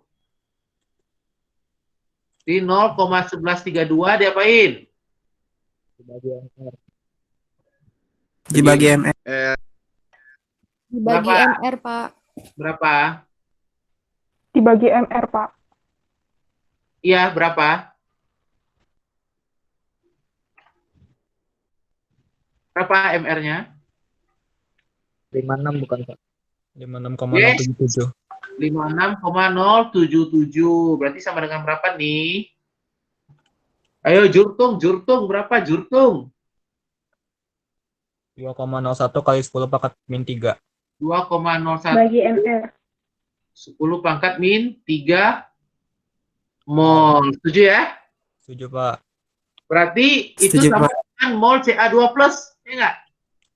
Speaker 1: Di 0,1132 diapain?
Speaker 3: Dibagi MR.
Speaker 10: Dibagi
Speaker 1: Berapa?
Speaker 10: MR, Pak.
Speaker 1: Berapa?
Speaker 5: Dibagi MR, Pak.
Speaker 1: Iya, berapa? Berapa MR-nya?
Speaker 4: 56 bukan, Pak? 56,077.
Speaker 1: 56,077. Berarti sama dengan berapa nih? Ayo Jurtung berapa Jurtung?
Speaker 4: 2,01 kali 10 pangkat min 3.
Speaker 1: 2,01
Speaker 2: Bagi MR.
Speaker 1: 10 pangkat min 3 mol. Setuju ya?
Speaker 4: Setuju, Pak.
Speaker 1: Berarti itu
Speaker 3: Setuju,
Speaker 1: sama
Speaker 3: Pak.
Speaker 1: dengan mol Ca2+, ya enggak?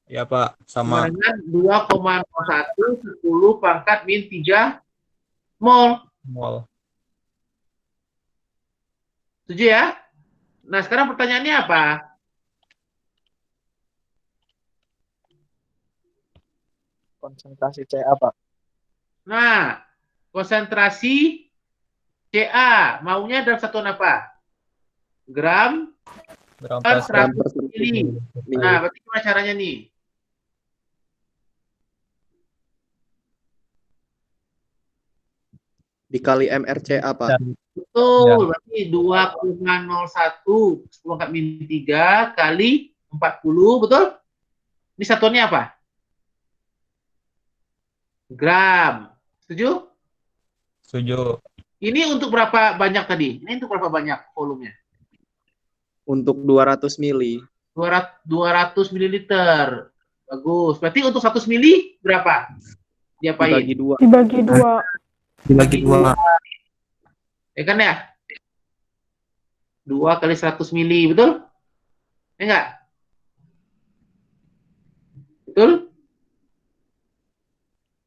Speaker 4: Ya, Pak. Sama.
Speaker 1: Dengan 2,01 10 pangkat min 3 mol.
Speaker 4: Mol.
Speaker 1: Setuju ya? Nah, sekarang pertanyaannya apa?
Speaker 8: Konsentrasi Ca, Pak.
Speaker 1: Nah, konsentrasi Ca, maunya dalam satuan apa? Gram per 100 mili. Nah, berarti gimana caranya nih?
Speaker 8: Dikali MRCA, Pak.
Speaker 4: Dan
Speaker 1: Betul, berarti 2,01 10 pangkat min 3 kali 40, betul? Ini satuannya apa? Gram. Setuju?
Speaker 4: setuju.
Speaker 1: Ini untuk berapa banyak tadi? Ini untuk berapa banyak volumenya?
Speaker 8: Untuk 200 mili.
Speaker 1: 200 mililiter. Bagus. Berarti untuk 100 mili berapa? Diapain?
Speaker 8: Dibagi 2.
Speaker 5: Dibagi 2.
Speaker 3: Dibagi 2.
Speaker 1: Ya kan ya? 2 kali 100 mili, betul? Ya enggak? Betul?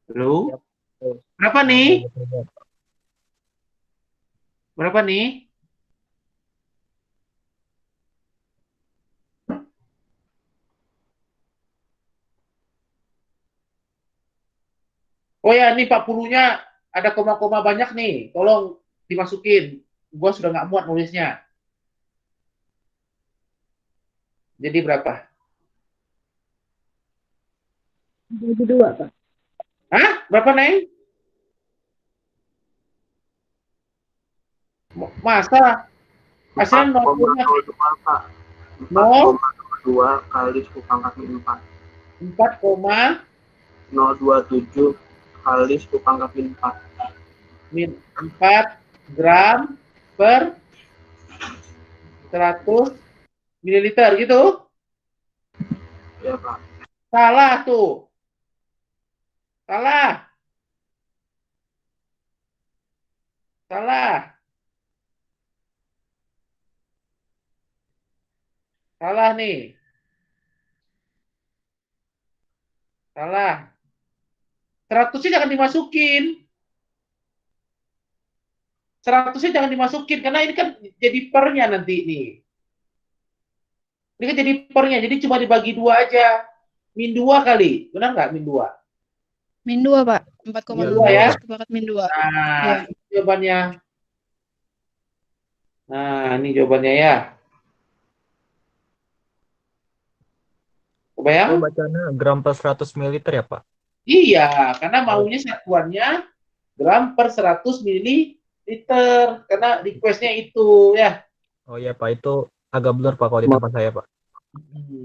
Speaker 1: Halo? Berapa nih? Berapa nih? Oh ya, ini 40-nya ada koma-koma banyak nih. Tolong dimasukin. Gua sudah nggak muat nulisnya. Jadi berapa?
Speaker 7: Dibagi 2, Pak.
Speaker 1: Hah? Berapa, Neng? Masa? Hasilnya
Speaker 11: 4,02, Pak.
Speaker 1: 0,
Speaker 11: 4,2 kali 10 pangkat min 4.
Speaker 1: 4,027
Speaker 11: 027 kali 10 pangkat min 4.
Speaker 1: min 4 gram per 100 mililiter gitu?
Speaker 11: Ya, Pak.
Speaker 1: Salah tuh. Salah. Salah. Salah nih. Salah. 100-nya jangan dimasukin. 100-nya jangan dimasukin karena ini kan jadi pernya nanti nih. Ini kan jadi pernya, jadi cuma dibagi 2 aja. Min 2 kali. Benar nggak min 2?
Speaker 7: Min 2, Pak.
Speaker 1: Min
Speaker 7: 4,2
Speaker 1: 2 ya.
Speaker 7: sepakat min 2.
Speaker 1: Nah, ini jawabannya. Nah, ini jawabannya ya. Kebayang?
Speaker 4: Oh, bacanya gram per 100 mililiter ya, Pak?
Speaker 1: Iya, karena maunya satuannya gram per 100 mililiter. Karena requestnya itu ya.
Speaker 4: Oh iya, Pak. Itu agak blur, Pak, kalau di tempat saya, Pak.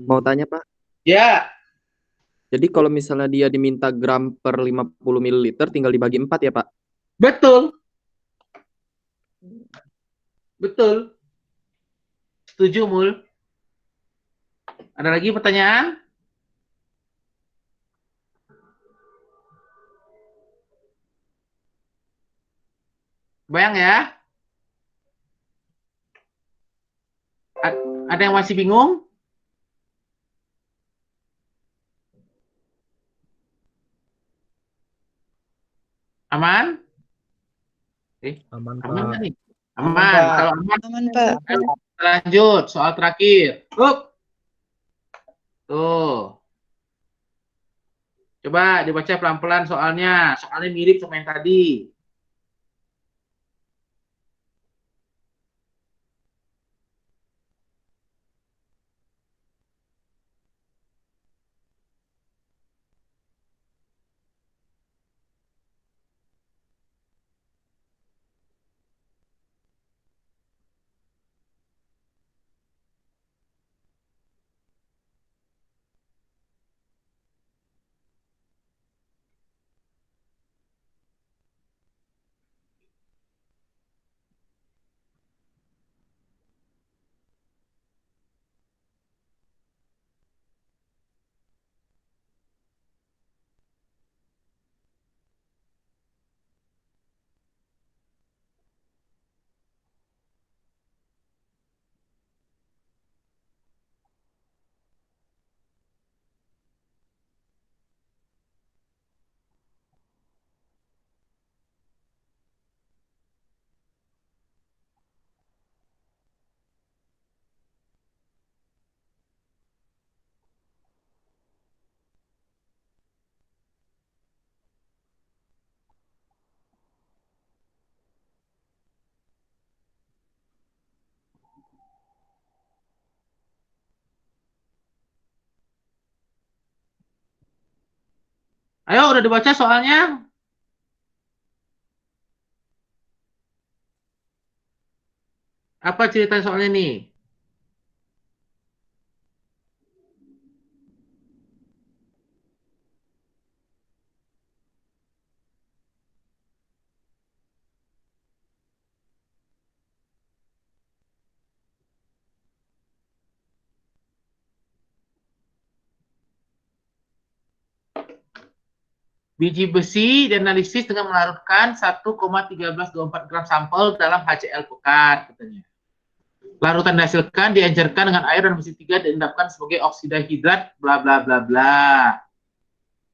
Speaker 8: Mau tanya, Pak?
Speaker 1: Ya,
Speaker 8: Jadi kalau misalnya dia diminta gram per 50 ml, tinggal dibagi 4 ya, Pak?
Speaker 1: betul. Betul. Setuju, Mul. Ada lagi pertanyaan? Bayang ya? Ada yang masih bingung? Aman?
Speaker 4: Aman,
Speaker 1: Aman
Speaker 4: Pak.
Speaker 1: nggak nih? Aman. Kalau aman,
Speaker 7: Aman, Pak.
Speaker 1: ayo kita lanjut. Soal terakhir. Tuh. Coba dibaca pelan-pelan soalnya. Soalnya mirip sama yang tadi. Ayo, udah dibaca soalnya? Apa cerita soalnya nih? Biji besi dianalisis dengan melarutkan 1,1324 gram sampel dalam HCl pekat, katanya. Larutan dihasilkan dianjurkan dengan air dan besi 3 diendapkan sebagai oksida hidrat, bla bla bla bla.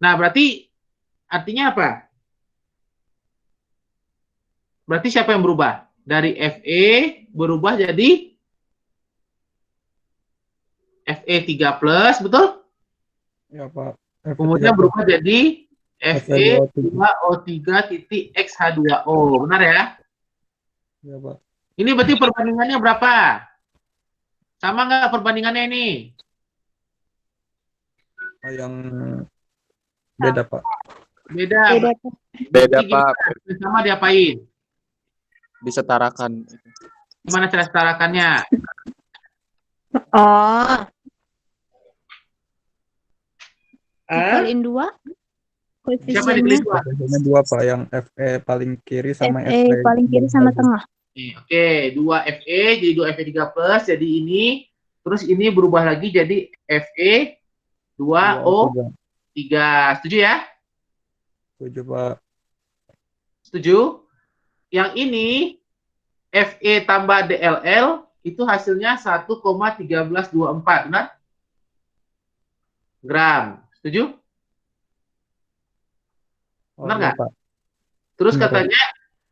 Speaker 1: Nah, berarti artinya apa? Berarti siapa yang berubah? Dari Fe berubah jadi Fe3+, betul?
Speaker 3: Ya, Pak.
Speaker 1: Kemudian berubah jadi Fe2O3.X-H2O. Benar ya?
Speaker 3: Ya, Pak.
Speaker 1: Ini berarti perbandingannya berapa? Sama nggak perbandingannya ini?
Speaker 3: Yang beda, Pak.
Speaker 1: Beda.
Speaker 8: Beda,
Speaker 1: Jadi
Speaker 8: Pak.
Speaker 1: gimana? Sama diapain?
Speaker 8: Disetarakan.
Speaker 1: Gimana cara setarakannya?
Speaker 12: Oh,
Speaker 1: Eh?
Speaker 12: dikaliin 2
Speaker 1: Siapa yang dikali
Speaker 12: koefisiennya.
Speaker 1: dua?
Speaker 3: 2, Pak. Yang Fe paling kiri sama
Speaker 12: Fe paling kiri sama tengah.
Speaker 1: Oke, 2 Fe jadi 2 Fe3+, jadi ini. Terus ini berubah lagi jadi Fe2O3. Setuju ya?
Speaker 3: Setuju, Pak.
Speaker 1: Setuju? Yang ini Fe tambah DLL itu hasilnya 1,1324, benar? Gram. Setuju? Benar nggak?
Speaker 3: Pak.
Speaker 1: Terus
Speaker 3: Benar,
Speaker 1: katanya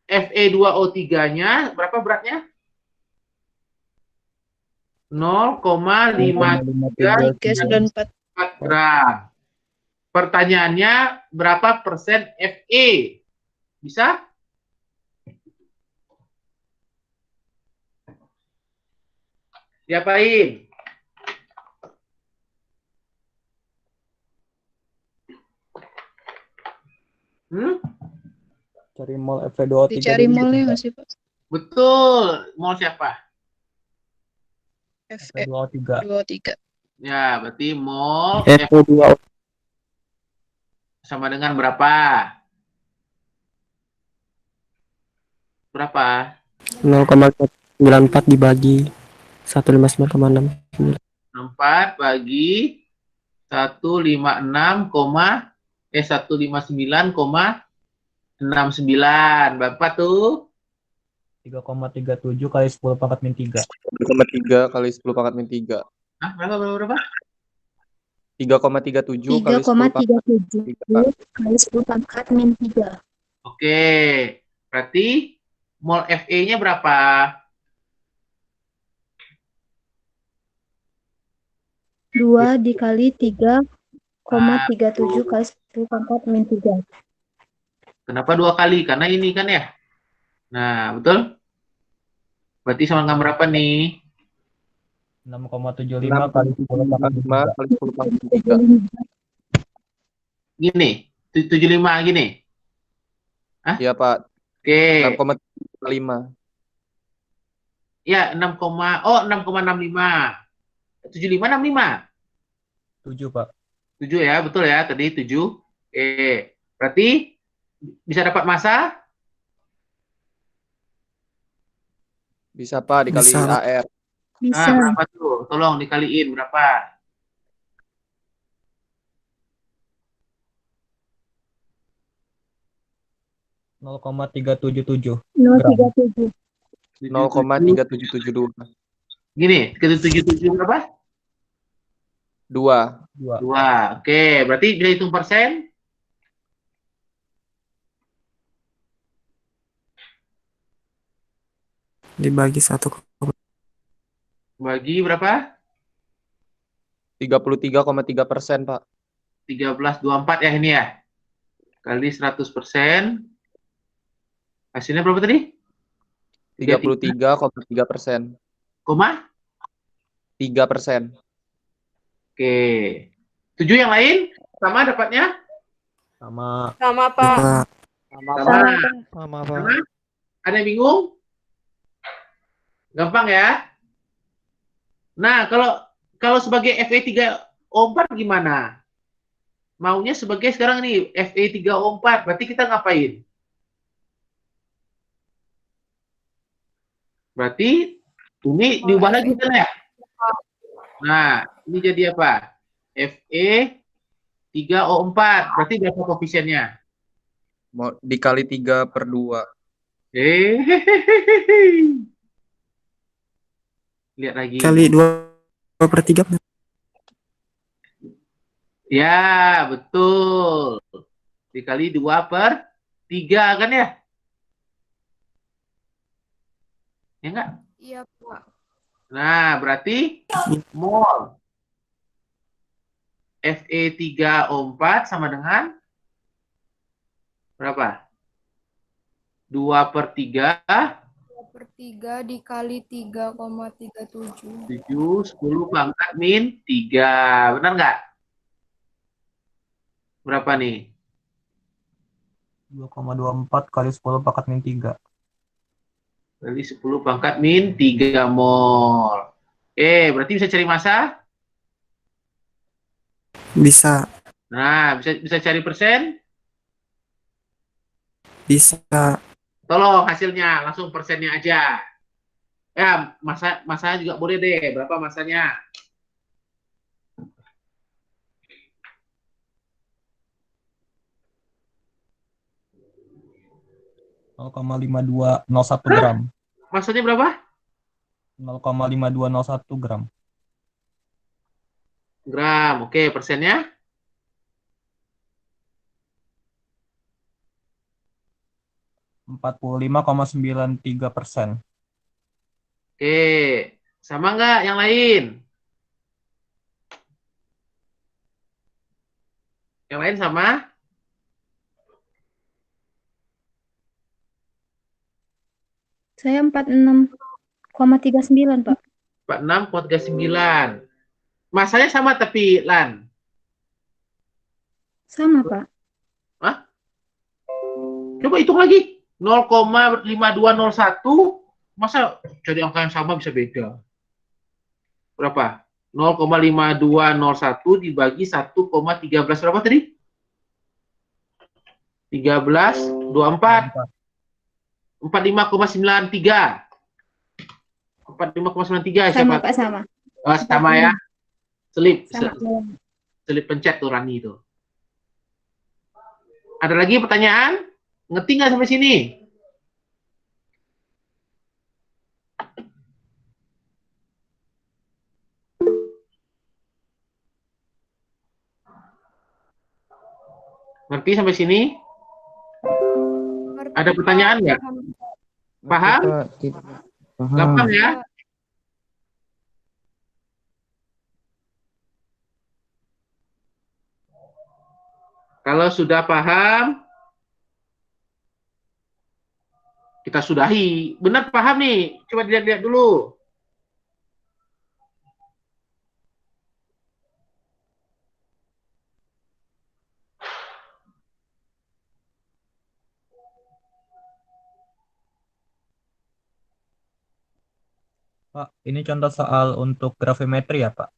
Speaker 1: Fe2O3-nya berapa beratnya? 0,53 gram. Pertanyaannya berapa persen Fe? Bisa? Diapain?
Speaker 3: Cari mol Fe2O3.
Speaker 7: Dicari molnya nggak sih, Pak?
Speaker 1: Betul. Mol siapa?
Speaker 3: Fe2O3.
Speaker 1: Ya, berarti mol
Speaker 3: Fe2O3
Speaker 1: sama dengan berapa? Berapa?
Speaker 3: 0,94 dibagi 159,6.
Speaker 1: 4 bagi 159,69. Berapa tuh?
Speaker 4: 3,37 kali 10 pangkat min 3.
Speaker 8: 3,3 kali 10 pangkat min 3.
Speaker 1: Hah, berapa?
Speaker 8: 3,37 kali 10 pangkat min 3.
Speaker 12: Kali 10 pangkat min 3.
Speaker 1: Oke, berarti mol Fe-nya berapa?
Speaker 12: Dua dikali 3,37 kali 10 pangkat min 3.
Speaker 1: Kenapa 2 kali? Karena ini kan ya. Nah, betul? Berarti sama dengan berapa nih?
Speaker 4: 6,75 kali 10 pangkat min 3.
Speaker 8: kali 10 pangkat min 3.
Speaker 1: Gini, 75 gini. Hah?
Speaker 8: Iya, Pak.
Speaker 1: Oke.
Speaker 8: 6,5.
Speaker 1: Ya, 6,65. 75, 65.
Speaker 4: 7, Pak.
Speaker 1: 7 ya, betul ya. Tadi 7. Oke. Berarti bisa dapat massa?
Speaker 8: Bisa, Pak, dikali
Speaker 3: Bisa.
Speaker 8: AR.
Speaker 12: Bisa.
Speaker 1: Nah, berapa tuh? Tolong dikaliin berapa?
Speaker 4: Nol 0,377
Speaker 12: 0,37.
Speaker 8: 0,3772.
Speaker 1: Gini, 377 berapa?
Speaker 8: 2.
Speaker 1: 2. Oke, berarti bisa hitung persen?
Speaker 3: dibagi 1.
Speaker 1: Bagi berapa?
Speaker 8: 33,3%, Pak.
Speaker 1: 1324 ya ini ya. Kali 100%. Hasilnya berapa tadi?
Speaker 8: 33,3%.
Speaker 1: Koma?
Speaker 8: 3%.
Speaker 1: Oke. 7 yang lain? Sama dapatnya?
Speaker 4: sama
Speaker 9: Sama, Pak.
Speaker 1: Sama.
Speaker 3: Sama,
Speaker 1: Sama? Ada yang bingung? Gampang ya? Nah, kalau sebagai FE3O4 gimana? Maunya sebagai sekarang nih FE3O4, berarti kita ngapain? Berarti ini diubah lagi kan ya? Nah, ini jadi apa? FE3O4, berarti berapa koefisiennya?
Speaker 8: Mau dikali 3/2.
Speaker 1: Lihat lagi.
Speaker 3: Kali 2/3.
Speaker 1: Ya, betul. Dikali 2/3 kan ya? Ya enggak?
Speaker 6: Iya, Pak.
Speaker 1: Nah, berarti mol Fe3O4 sama dengan berapa? 2/3
Speaker 6: 2/3 dikali 3,37.
Speaker 1: 7, 10 pangkat min 3. Benar nggak? Berapa nih?
Speaker 4: 2,24 kali 10 pangkat min 3.
Speaker 1: Kali 10 pangkat min 3 mol. Berarti bisa cari massa?
Speaker 3: Bisa.
Speaker 1: Nah, bisa cari persen?
Speaker 3: Bisa.
Speaker 1: Tolong hasilnya, langsung persennya aja. Ya, masa juga boleh deh. Berapa masanya?
Speaker 4: (0,5201 gram).
Speaker 1: Masanya berapa?
Speaker 4: 0,5201 gram.
Speaker 1: Gram. Oke, persennya?
Speaker 4: 45,93%.
Speaker 1: Oke, sama nggak yang lain? Yang lain sama?
Speaker 12: Saya 46,39, Pak.
Speaker 1: 46,39. Masanya sama tapi, Lan?
Speaker 12: Sama, Pak.
Speaker 1: Hah? Coba hitung lagi. 0,5201. Masa jadi angka yang sama bisa beda? Berapa? 0,5201 dibagi 1,13 berapa tadi? 13,24. 45,93. 45,93
Speaker 12: Sama,
Speaker 1: siapa?
Speaker 12: Pak, sama.
Speaker 1: Oh, sama ya. Selip
Speaker 12: Sama.
Speaker 1: pencet tuh Rani itu. Ada lagi pertanyaan? Ngerti nggak sampai sini? Ngerti sampai sini? Ada pertanyaan nggak? Paham? Gampang ya? Kalau sudah paham, kita sudahi. Benar paham nih? Coba dilihat-lihat dulu.
Speaker 4: Pak, ini contoh soal untuk gravimetri ya, Pak?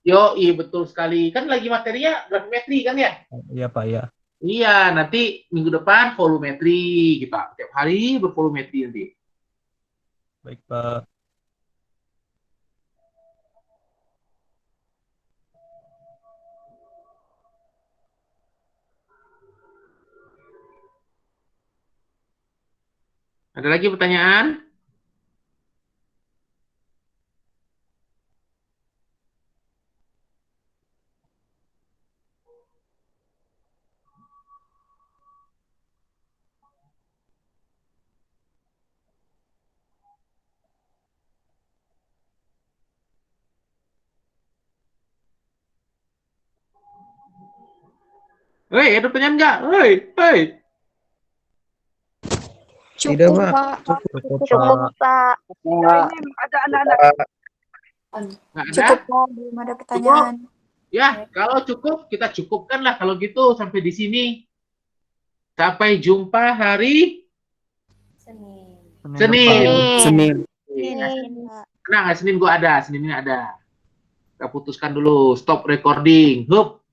Speaker 1: Yoi, betul sekali. Kan lagi materinya gravimetri kan ya?
Speaker 4: Iya, Pak, ya.
Speaker 1: Iya, nanti minggu depan volumetri kita. Tiap hari bervolumetri nanti.
Speaker 4: Baik, Pak.
Speaker 1: Ada lagi pertanyaan? Hei, ada pertanyaan nggak? Hei.
Speaker 8: Tidak, Pak.
Speaker 2: Cukup, Pak.
Speaker 6: Ini ada anak-anak.
Speaker 1: Nggak ada?
Speaker 6: Cukup, Pak. Belum ada pertanyaan.
Speaker 1: Ya, kalau cukup, kita cukupkan lah kalau gitu sampai di sini. Sampai jumpa hari Senin.
Speaker 3: Senin.
Speaker 1: Tenang, Senin gua ada, Senin ini ada. Kita putuskan dulu, stop recording. Hup.